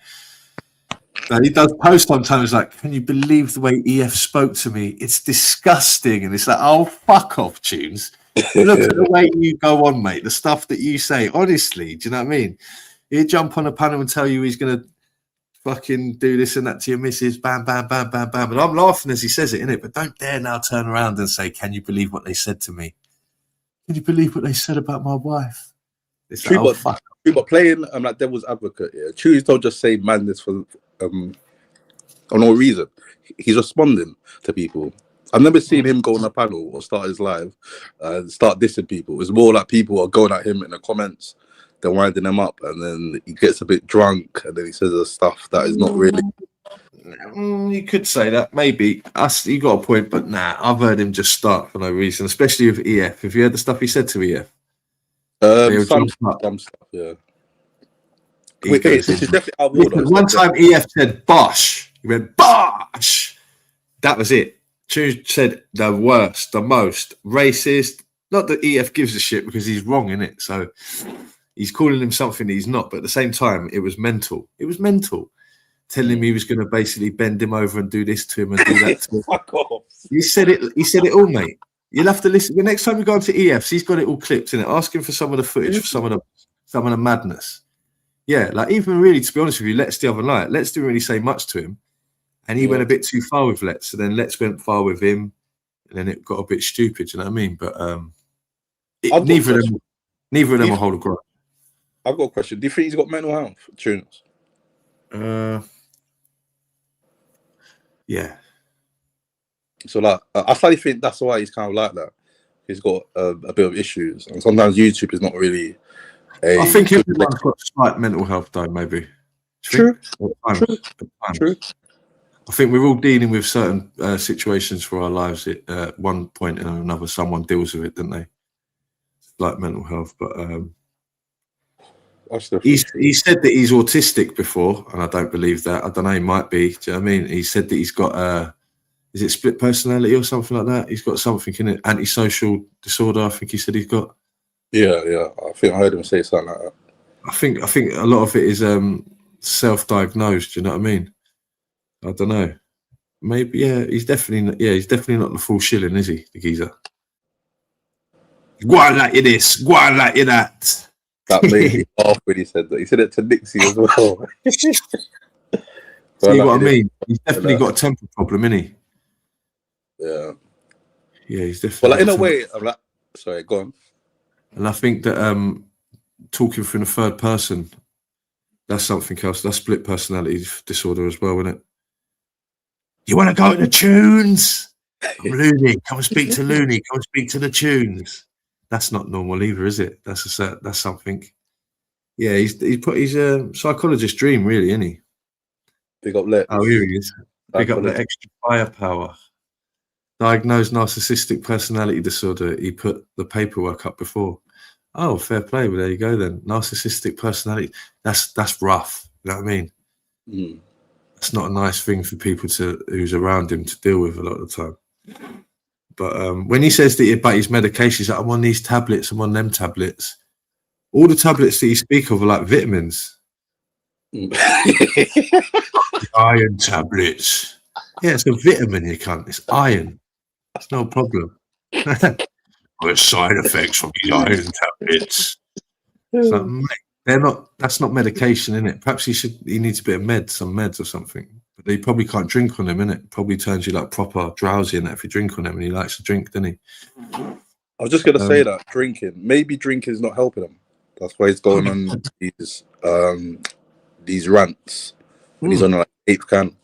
And he does post sometimes like, can you believe the way EF spoke to me? It's disgusting. And it's like, oh, fuck off, Tunes. Look at the way you go on, mate. The stuff that you say, honestly, do you know what I mean? He'd jump on a panel and tell you he's going to fucking do this and that to your missus, bam, bam, bam, bam, bam. And I'm laughing as he says it, innit? But don't dare now turn around and say, can you believe what they said to me? Can you believe what they said about my wife? It's true, like, oh, but playing like devil's advocate, yeah. Choose don't just say madness for no reason. He's responding to people. I've never seen him go on a panel or start his live and start dissing people. It's more like people are going at him in the comments, they're winding him up, and then he gets a bit drunk and then he says the stuff that is not really. You could say that, maybe. You got a point, but nah, I've heard him just start for no reason, especially with EF. Have you heard the stuff he said to EF? Some stuff, yeah. Wait, this is definitely out of order. One time EF said bosh. He went bosh. That was it. Choose said the worst, the most racist, Not that EF gives a shit because he's wrong in it. So he's calling him something he's not. But at the same time, it was mental. It was mental. Telling him he was going to basically bend him over and do this to him and do that to him. Fuck off. He said it all, mate. You'll have to listen. The next time you go to EFs, he's got it all clipped in it. Ask him for some of the footage, for some of the madness. Yeah, like even really, to be honest with you, Let's the other night, Let's didn't really say much to him. And he went a bit too far with Let's. So then Let's went far with him. And then it got a bit stupid, you know what I mean? But neither of them are whole of grudge. I've got a question. Do you think he's got mental health, Tunes? Yeah. So like, I slightly think that's why he's kind of like that. He's got a bit of issues, and sometimes YouTube is not really. I think everyone's got slight mental health, though. Maybe. True. True. I think we're all dealing with certain situations for our lives. At one point or another, someone deals with it, don't they? Like mental health, but he said that he's autistic before, and I don't believe that. I don't know. He might be. Do you know what I mean? He said that he's got is it split personality or something like that? He's got something in it, antisocial disorder. I think he said he's got. Yeah. I think I heard him say something like that. I think a lot of it is self-diagnosed. Do you know what I mean? I don't know. Maybe, yeah. He's definitely not the full shilling, is he, the geezer? Go on like you this, go on like you that. That made me laugh when he said that. He said it to Nixie as well. See what I mean? He's definitely got a temper problem, isn't he? Yeah. Yeah, he's definitely. Well, like, in a way, I'm like, sorry, go on. And I think that talking from the third person, that's something else. That's split personality disorder as well, isn't it? You want to go to the tunes? I'm Looney. Come and speak to Looney. Come and speak to the tunes. That's not normal either, is it? That's something. Yeah, he's a psychologist's dream, really, isn't he? Big up Lex. Oh, here he is. Big up the extra firepower. Diagnosed narcissistic personality disorder. He put the paperwork up before. Oh, fair play. Well, there you go then. Narcissistic personality. That's rough. You know what I mean? Mm. That's not a nice thing for people who's around him to deal with a lot of the time. But when he says that about his medications, he's like, I'm on these tablets, I'm on them tablets. All the tablets that you speak of are like vitamins. Iron tablets. Yeah, it's a vitamin, you cunt. It's iron. It's no problem. There's side effects from these iron tablets. It's like, mate, that's not medication, innit? Perhaps he needs a bit of some meds or something. But he probably can't drink on them, innit? Probably turns you like proper drowsy in that if you drink on them, and he likes to drink, doesn't he? I was just gonna say that maybe drinking is not helping him. That's why he's going on these rants. And he's on like 8th can.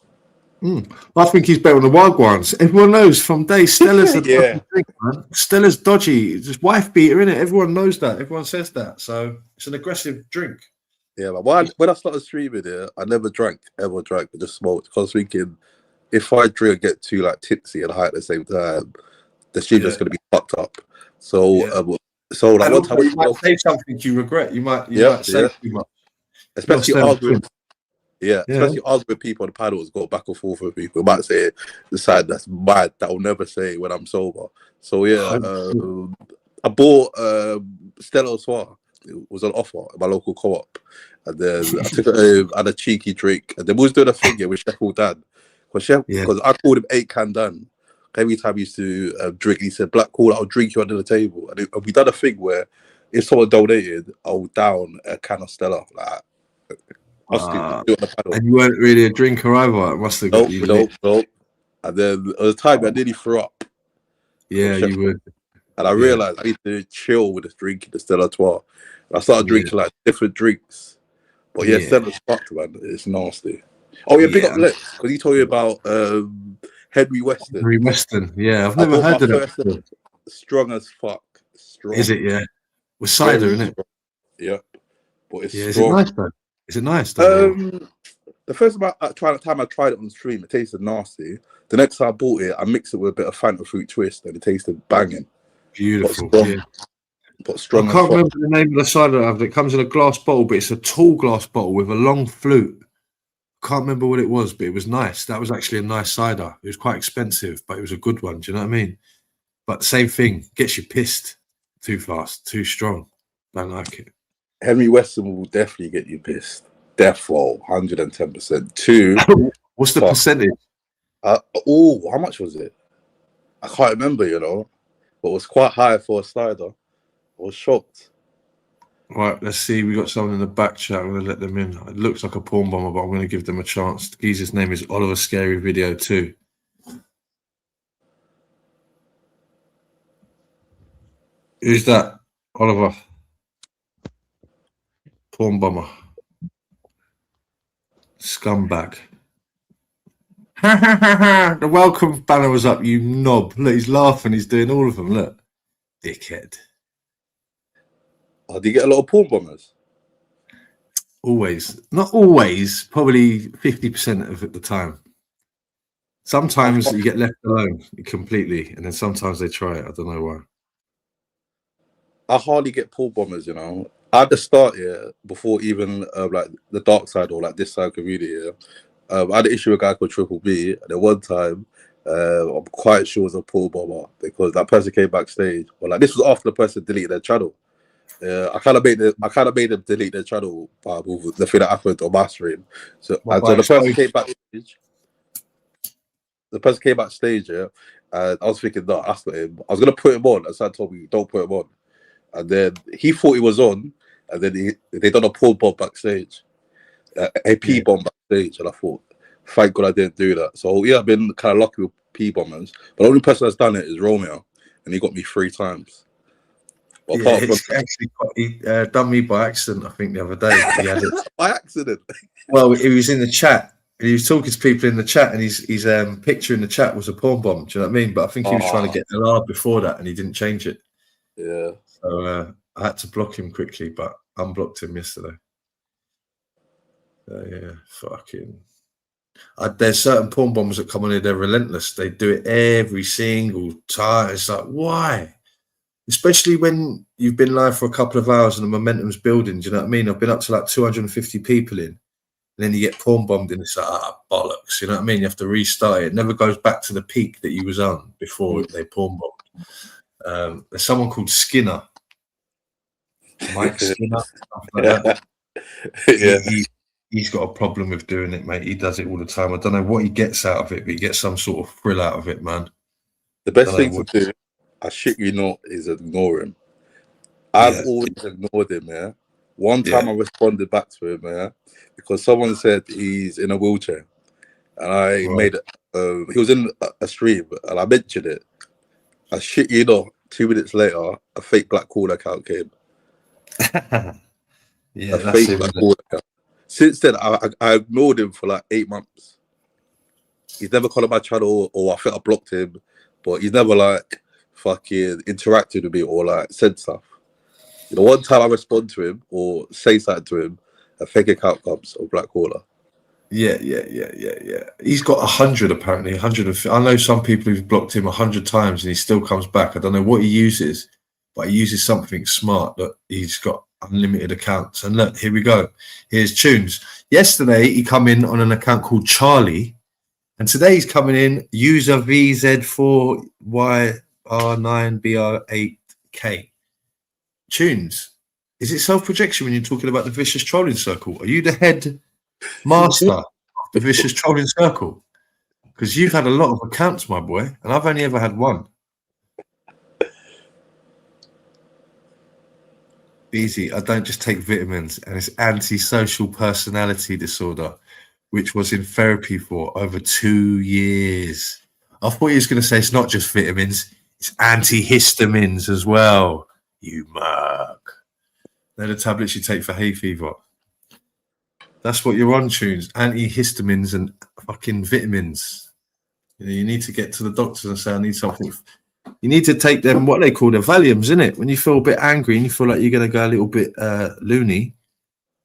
I think he's better on the wild ones. Everyone knows from day Stella's a drink, man. Stella's dodgy. Just wife beater, innit? Everyone knows that. Everyone says that. So it's an aggressive drink. Yeah, but when I started streaming it, I never drank. I just smoked. Because I was thinking, if I drink and get too like tipsy and high at the same time, the stream's just gonna be fucked up. So like one time you might say something you regret. You might say too much. Especially arguing. Yeah, especially arguing with people on the panels, go back and forth with people. Might say the side that's bad that I'll never say when I'm sober. So yeah, I bought Stella Soir. It was on offer at my local co-op, and then I took it had a cheeky drink, and then we was doing a thing with Sheffield Dan, because I called him 8 can Dan. Every time he used to drink, he said, "Black call, I'll drink you under the table." And we done a thing where if someone donated, I'll down a can of Stella. Like, and you weren't really a drinker either. It must have got you. Nope. And then at the time, I nearly threw up. Yeah, you would. And I realized I need to chill with this drinking the Stella Artois. And I started drinking like different drinks. But yeah, Stella's fucked, man. It's nasty. Oh yeah, big up Lex, because he told you about Henry Weston. Henry Weston, yeah, I've never heard of that. Strong as fuck. Strong. Is it? Yeah, with cider, isn't it? Yeah, but it's Is strong. it nice though? Is it nice? The first time I tried it on the stream, it tasted nasty. The next time I bought it, I mixed it with a bit of Fanta fruit twist, and it tasted banging. Beautiful. But strong. I can't remember the name of the cider I have. It comes in a glass bottle, but it's a tall glass bottle with a long flute. Can't remember what it was, but it was nice. That was actually a nice cider. It was quite expensive, but it was a good one. Do you know what I mean? But same thing, gets you pissed. Too fast, too strong. Don't like it. Henry Weston will definitely get you pissed. Death roll, 110%. Two. What's the fuck. percentage? How much was it? I can't remember, but it was quite high for a slider. I was shocked. Right, let's see. We got someone in the back chat. I'm going to let them in. It looks like a porn bomber, but I'm going to give them a chance. The geezer's name is Oliver Scary Video 2. Who's that? Oliver. Porn bomber. Scumbag. The welcome banner was up, you knob. Look, he's laughing. He's doing all of them. Look. Dickhead. Oh, do you get a lot of porn bombers? Always. Not always. Probably 50% of it the time. Sometimes you get left alone completely, and then sometimes they try it. I don't know why. I hardly get porn bombers, At the start, before even like the dark side or like this side community, I had an issue with a guy called Triple B, and then one time, I'm quite sure it was a porn bomber because that person came backstage. But like this was after the person deleted their channel. I kind of made them delete their channel with the thing that happened on my stream. So the person came backstage. The person came backstage, and I was thinking, no, that's not him. I was gonna put him on, and Sam told me, don't put him on. And then he thought he was on, and then they done a porn bomb backstage, a P bomb backstage, and I thought, thank God I didn't do that. So yeah, I've been kind of lucky with P bombers, but the only person that's done it is Romeo, and he got me 3 times. But he done me by accident, I think, the other day. He had it. By accident? Well, he was in the chat, and he was talking to people in the chat, and his picture in the chat was a porn bomb. Do you know what I mean? But I think he was trying to get LR before that, and he didn't change it. Yeah. So I had to block him quickly, but unblocked him yesterday. Yeah, fucking. There's certain porn bombers that come on here, they're relentless. They do it every single time. It's like, why? Especially when you've been live for a couple of hours and the momentum's building. Do you know what I mean? I've been up to like 250 people in, and then you get porn bombed in. It's like, bollocks. You know what I mean? You have to restart it. It never goes back to the peak that you was on before they porn bombed. There's someone called Skinner. Mike Skinner. Like that. Yeah. He's got a problem with doing it, mate. He does it all the time. I don't know what he gets out of it, but he gets some sort of thrill out of it, man. The best thing to do, I shit you not, is ignore him. I've always ignored him, yeah. One time I responded back to him, because someone said he's in a wheelchair. And I made it, he was in a stream, and I mentioned it. I shit you not, 2 minutes later, a fake Black Call account came. Yeah, a fake Black Call account. Since then, I ignored him for like 8 months. He's never called on my channel, or I think I blocked him, but he's never like fucking interacted with me or like said stuff. One time I respond to him or say something to him, a fake account comes of Black Caller. Yeah. He's got 100 apparently. 100. I know some people who've blocked him 100 times and he still comes back. I don't know what he uses, but he uses something smart that he's got unlimited accounts. And look, here we go. Here's Tunes. Yesterday he come in on an account called Charlie, and today he's coming in user VZ4YR9BR8K. Tunes. Is it self-projection when you're talking about the vicious trolling circle? Are you the head master of the vicious trolling circle? Because you've had a lot of accounts, my boy, and I've only ever had one. Easy. I don't just take vitamins, and it's antisocial personality disorder, which was in therapy for over 2 years. I thought he was going to say it's not just vitamins, it's antihistamines as well. You mug. They're the tablets you take for hay fever. That's what you're on, Tunes. Antihistamines and fucking vitamins. You need to get to the doctors and say, I need something. You need to take them, what they call their Valiums, isn't it? When you feel a bit angry and you feel like you're going to go a little bit loony,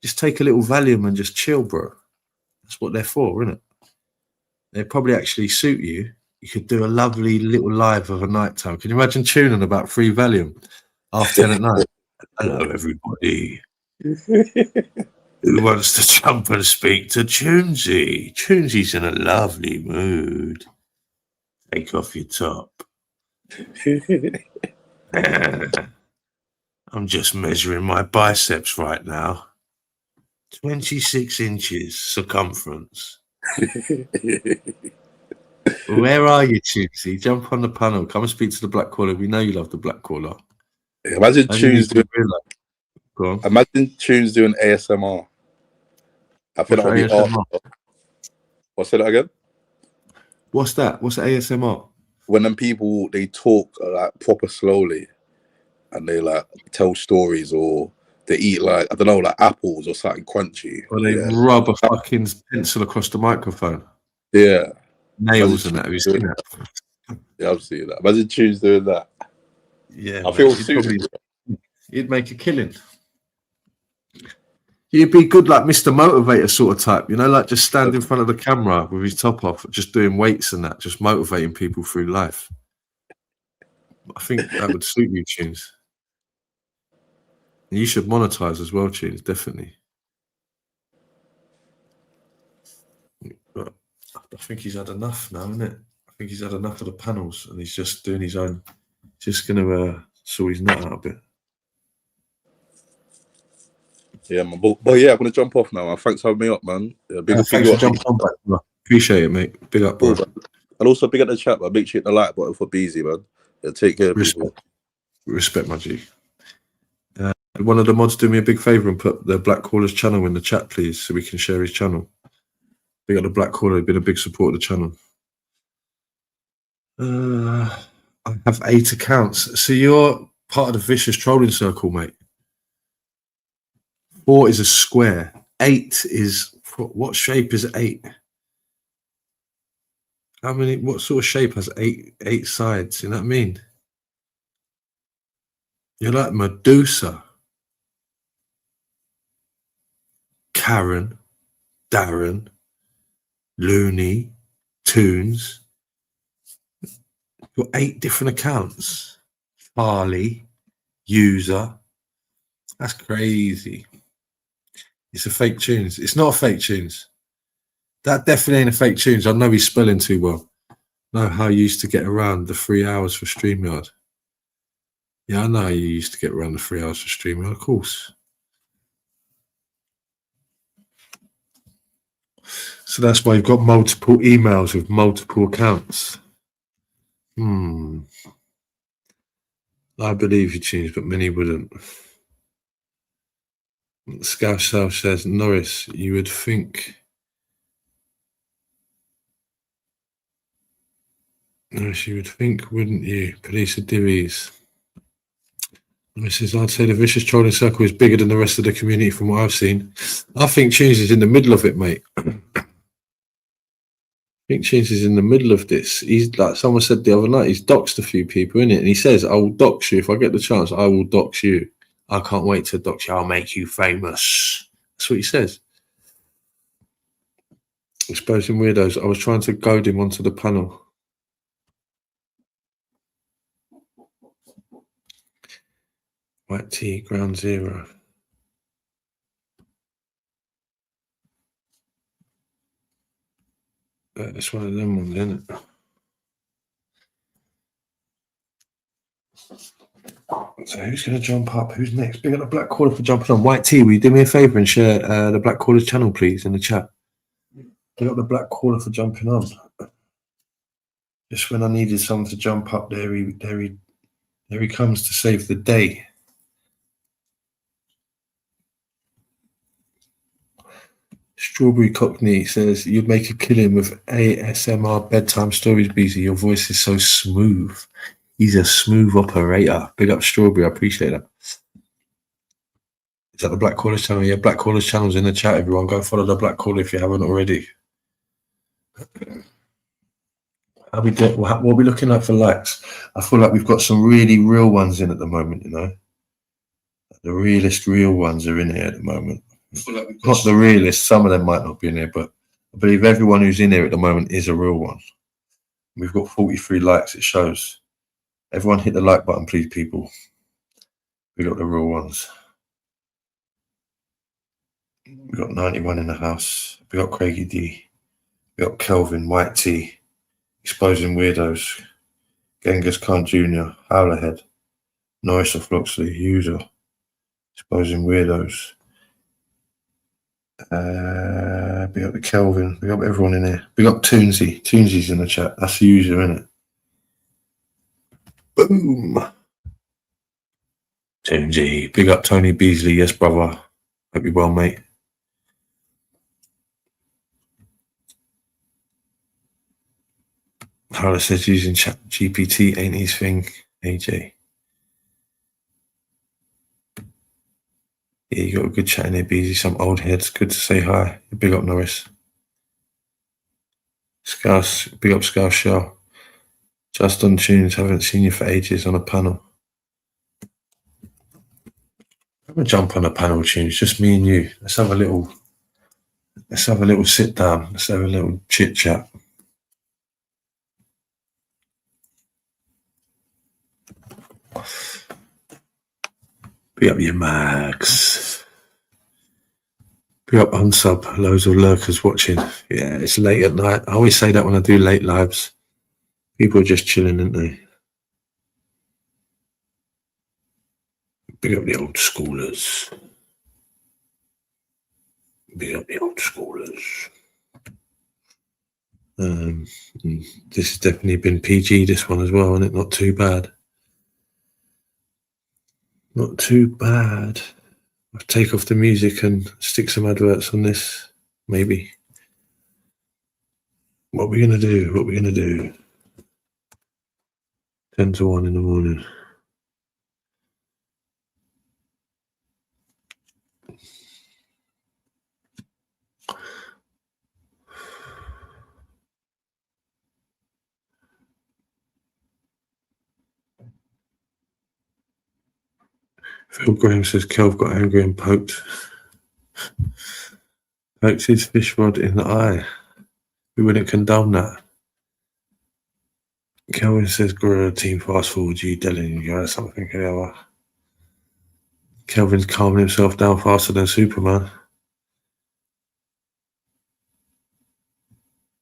just take a little Valium and just chill, bro. That's what they're for, isn't it? They probably actually suit you. You could do a lovely little live of a night time. Can you imagine tuning about 3 Valium after 10 at night? Hello, everybody. Who wants to jump and speak to Tunesy? Tunesy's in a lovely mood. Take off your top. I'm just measuring my biceps right now. 26 inches circumference. Where are you, Tuesday? Jump on the panel. Come and speak to the Black Caller. We know you love the Black Caller. Imagine Tunes doing ASMR. I think that'll be awesome. What's that again? What's that? What's ASMR? When them people, they talk like proper slowly and they like tell stories, or they eat like, I don't know, like apples or something crunchy. Or they rub a fucking pencil across the microphone. Yeah. Nails and that. Have you seen that? Yeah, I've seen that. Imagine Tunes doing that. Yeah. I feel suited. You'd make a killing. You'd be good, like Mr. Motivator sort of type, you know, like just stand in front of the camera with his top off, just doing weights and that, just motivating people through life. I think that would suit you, Tunes. And you should monetize as well, Tunes, definitely. But I think he's had enough now, isn't it? I think he's had enough of the panels and he's just doing his own, just going to sort his nut out a bit. Yeah, man. But yeah, I'm going to jump off now, man. Thanks for having me up, man. Thanks for jumping on back, bro. Appreciate it, mate. Big up, bro. Cool, and also big up the chat, man. Big shit the like button for Beezy, man. Yeah, take care, people. Respect, my G. One of the mods do me a big favour and put the Black Caller's channel in the chat, please, so we can share his channel. Big up the Black Caller, been a big support of the channel. I have 8 accounts. So you're part of the vicious trolling circle, mate. 4 is a square. 8 is, what shape is 8? How many, what sort of shape has 8 sides? You know what I mean? You're like Medusa. Karen, Darren, Looney, Toons. You've got 8 different accounts. Farley, user. That's crazy. It's a fake tunes. It's not a fake tunes. That definitely ain't a fake tunes. I know he's spelling too well. Know how you used to get around the 3 hours for StreamYard. Yeah, I know how you used to get around the 3 hours for StreamYard, of course. So that's why you've got multiple emails with multiple accounts. I believe you, tunes, but many wouldn't. Scout South says, Norris, you would think. Norris, you would think, wouldn't you? Police of divvies. Norris says, I'd say the vicious trolling circle is bigger than the rest of the community from what I've seen. I think Tunes is in the middle of it, mate. I think Tunes is in the middle of this. He's like someone said the other night, he's doxed a few people, innit? And he says, I will dox you. If I get the chance, I will dox you. I can't wait to dox you. I'll make you famous. That's what he says. Exposing weirdos. I was trying to goad him onto the panel. White tea, ground zero. It's one of them ones, isn't it? So who's going to jump up? Who's next? Big up the Black Caller for jumping on. White tea, will you do me a favour and share the Black Caller's channel, please, in the chat? Big up the Black Caller for jumping on. Just when I needed someone to jump up, there he comes to save the day. Strawberry Cockney says, you'd make a killing with ASMR bedtime stories, BZ. Your voice is so smooth. He's a smooth operator. Big up Strawberry. I appreciate that. Is that the Black Caller's channel? Yeah, Black Caller's channel's in the chat, everyone. Go follow the Black Caller if you haven't already. What are we looking at for likes? I feel like we've got some really real ones in at the moment, you know. The realest real ones are in here at the moment. Not the realist, some of them might not be in here, but I believe everyone who's in here at the moment is a real one. We've got 43 likes, it shows. Everyone hit the like button, please, people. We got the real ones. We got 91 in the house. We got Craigie D. We got Kelvin, White T, Exposing Weirdos, Genghis Khan Jr., Howlerhead, Norris of Loxley, User, Exposing weirdos. Big up the Kelvin. Big up everyone in here. Big up Toonsy. Toonsy's in the chat. That's the user, isn't it? Boom. Toonsy. Big up Tony Beasley. Yes, brother. Hope you're well, mate. Harlan says using chat GPT ain't his thing. AJ. Yeah, you got a good chat in there, Beasley. Some old heads. Good to say hi. Big up Norris. Scouse. Big up Scouse Show. Just on tunes. Haven't seen you for ages on a panel. I'm gonna jump on a panel tunes. Just me and you. Let's have a little sit down. Let's have a little chit chat. Be up your mags. Be up unsub. Loads of lurkers watching. Yeah, it's late at night. I always say that when I do late lives. People are just chilling, aren't they? Big up the old schoolers. Big up the old schoolers. This has definitely been PG, this one as well, isn't it? Not too bad. Not too bad. I'll take off the music and stick some adverts on this, maybe. What are we going to do? What are we going to do? 10 to 1 in the morning. Phil Graham says Kelv got angry and poked his fish rod in the eye. We wouldn't condone that. Kelvin says Gorilla team fast forward you, Dylan, you got something here. Kelvin's calming himself down faster than Superman.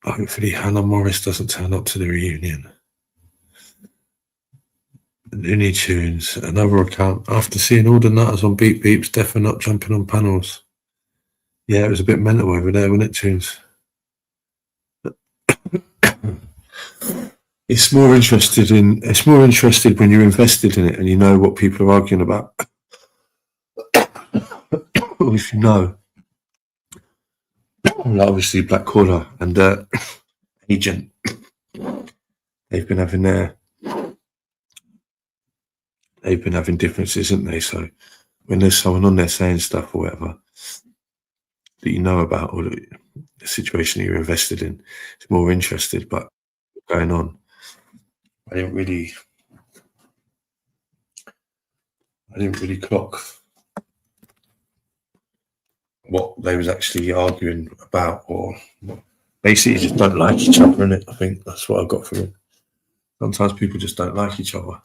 Hopefully Hannah Morris doesn't turn up to the reunion. Looney Tunes, another account. After seeing all the nutters on Beep Beeps, definitely not jumping on panels. Yeah, it was a bit mental over there, wasn't it, Tunes? It's more interested when you're invested in it and you know what people are arguing about. Or if you know, like obviously Black Caller and Agent, they've been having differences, haven't they? So when there's someone on there saying stuff or whatever that you know about, or the situation that you're invested in, it's more interested. But going on, I didn't really clock what they was actually arguing about, or basically just don't like each other, innit? I think that's what I got from it. Sometimes people just don't like each other.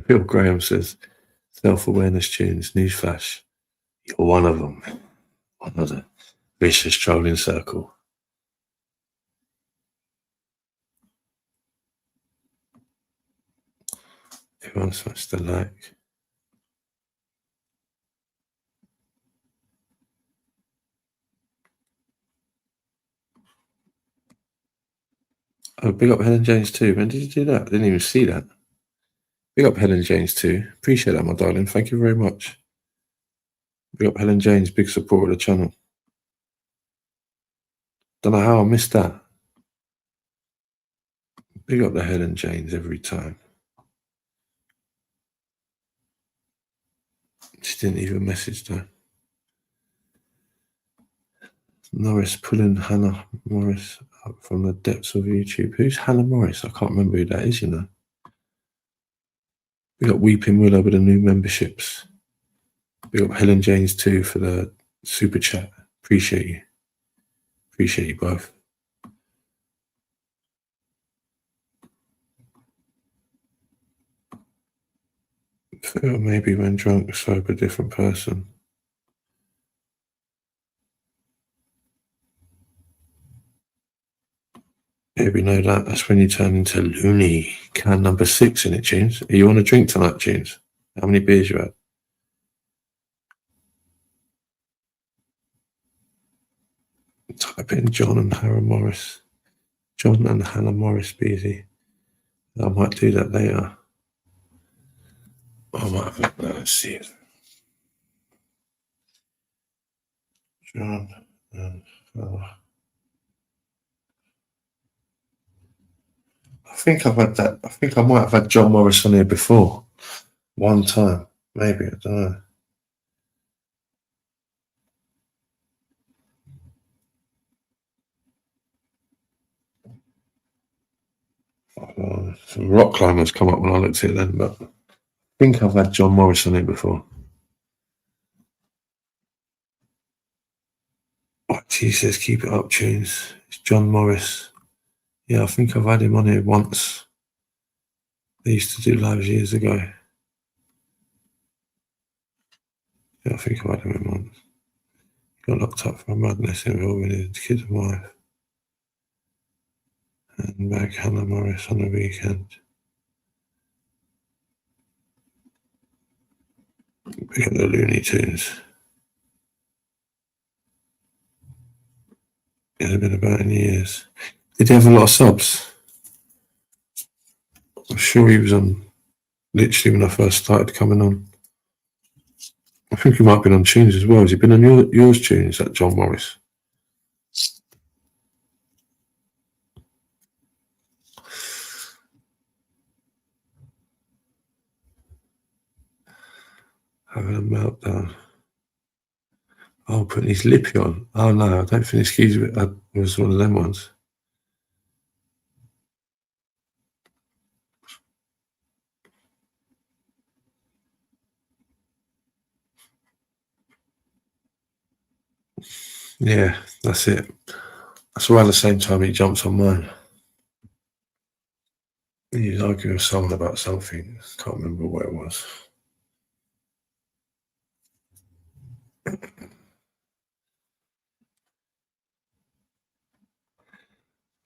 Phil Graham says, self-awareness tunes, newsflash. You're one of them. One of the vicious trolling circle. Everyone smashed the like. Oh, big up Helen James too. When did you do that? I didn't even see that. Big up Helen James too. Appreciate that, my darling. Thank you very much. Big up Helen James, big supporter of the channel. Don't know how I missed that. Big up the Helen James every time. She didn't even message though. Norris pulling Hannah Morris up from the depths of YouTube. Who's Hannah Morris? I can't remember who that is, you know. We got Weeping Willow with the new memberships. We got Helen James too for the super chat. Appreciate you. Appreciate you both. Maybe when drunk, sober, different person. Yeah, we know that. That's when you turn into loony. Can number 6 in it, Tunes. Are you on a drink tonight, Tunes? How many beers you had? Type in John and Hannah Morris. John and Hannah Morris, Beezy. I might do that later. I might have it. Let's see it. John and I think I've had that. I think I might have had John Morris on here before. One time. Maybe. I don't know. Some rock climbers come up when I looked at it then, but I think I've had John Morris on it before. Oh, Jesus, keep it up, Tunes. It's John Morris. Yeah, I think I've had him on here once. They used to do lives years ago. Yeah, I think I've had him once. Got locked up for madness involving his kid and wife. And back Hannah Morris on the weekend. We got the Looney Tunes. It's been about in years. Did he have a lot of subs? I'm sure he was on literally when I first started coming on. I think he might have been on Tunes as well. Has he been on yours Tunes, that John Morris? Having a meltdown. Oh, putting his lippy on. Oh no, I don't think his keys was one of them ones. Yeah, that's it. That's around the same time he jumps on mine. He was arguing with someone about something. Can't remember what it was.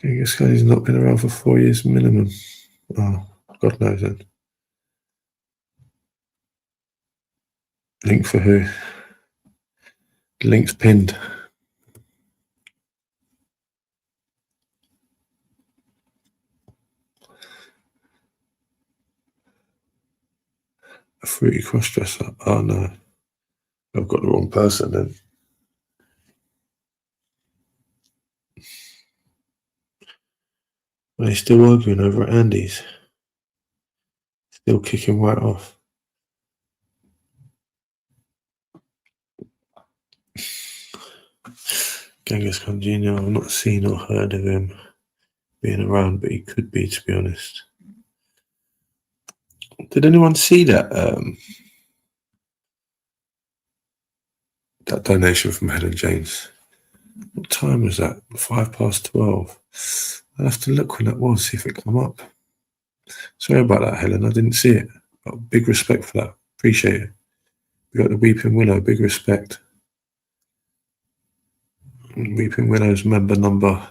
This guy's not been around for 4 years minimum. Oh, God knows then. Link for who? Link's pinned. A fruity cross-dresser. Oh no. I've got the wrong person then. Well, he's still arguing over at Andy's. Still kicking right off. Genghis Khan Jr., I've not seen or heard of him being around, but he could be, to be honest. Did anyone see that that donation from Helen James? What time was that? 12:05. I'll have to look when that was, see if it come up. Sorry about that, Helen. I didn't see it. But big respect for that. Appreciate it. We got the Weeping Willow. Big respect. Weeping Willow's member number. I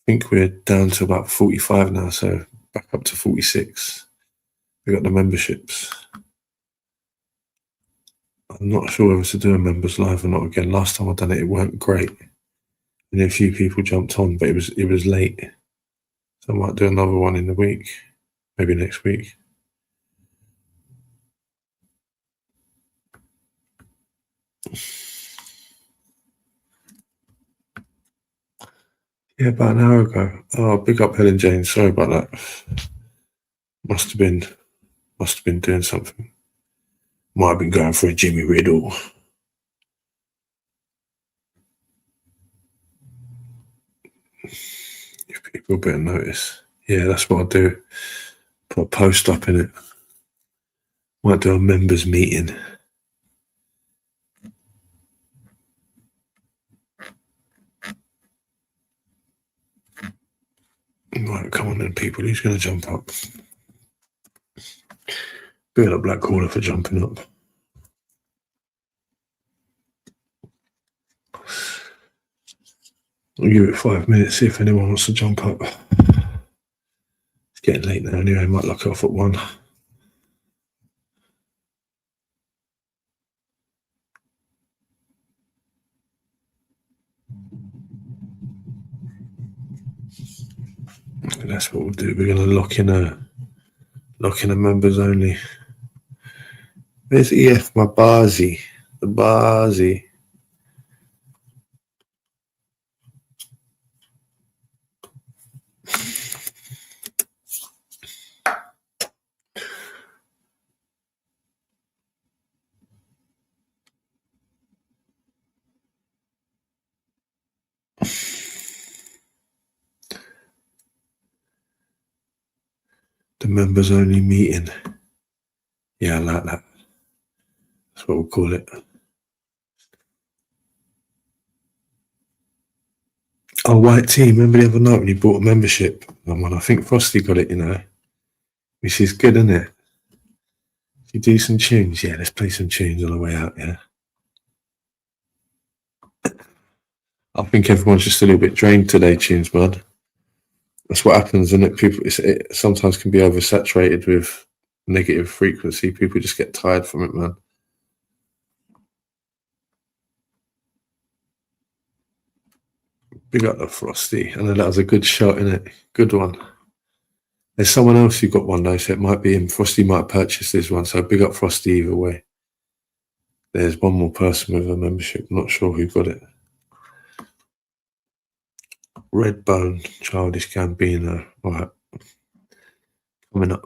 think we're down to about 45 now, so back up to 46. We got the memberships. I'm not sure whether to do a members live or not again. Last time I done it, it weren't great. And a few people jumped on, but it was late. So I might do another one in the week, maybe next week. Yeah, about an hour ago. Oh, big up Helen Jane. Sorry about that. Must have been doing something. Might have been going for a Jimmy Riddle. If people better notice. Yeah, that's what I'll do. Put a post up in it. Might do a members meeting. Right, come on then, people. Who's going to jump up? Big up Black Caller for jumping up. I'll give it 5 minutes, see if anyone wants to jump up. It's getting late now anyway, might lock off at 1. And that's what we'll do. We're going to lock in a members only. Where's EF, my Bazi? The Bazi. The members only meeting. Yeah, I like that. That's what we'll call it. Oh, White Tea, remember the other night when you bought a membership? I think Frosty got it, you know. Which is good, isn't it? If you do some tunes, yeah, let's play some tunes on the way out, yeah. I think everyone's just a little bit drained today, tunes, man. That's what happens, isn't it? People, it sometimes can be oversaturated with negative frequency. People just get tired from it, man. Big up the Frosty. I know that was a good shot, innit? Good one. There's someone else who got one though, so it might be him. Frosty might purchase this one, so big up Frosty either way. There's one more person with a membership. I'm not sure who got it. Redbone, Childish Gambino. All right. Coming up.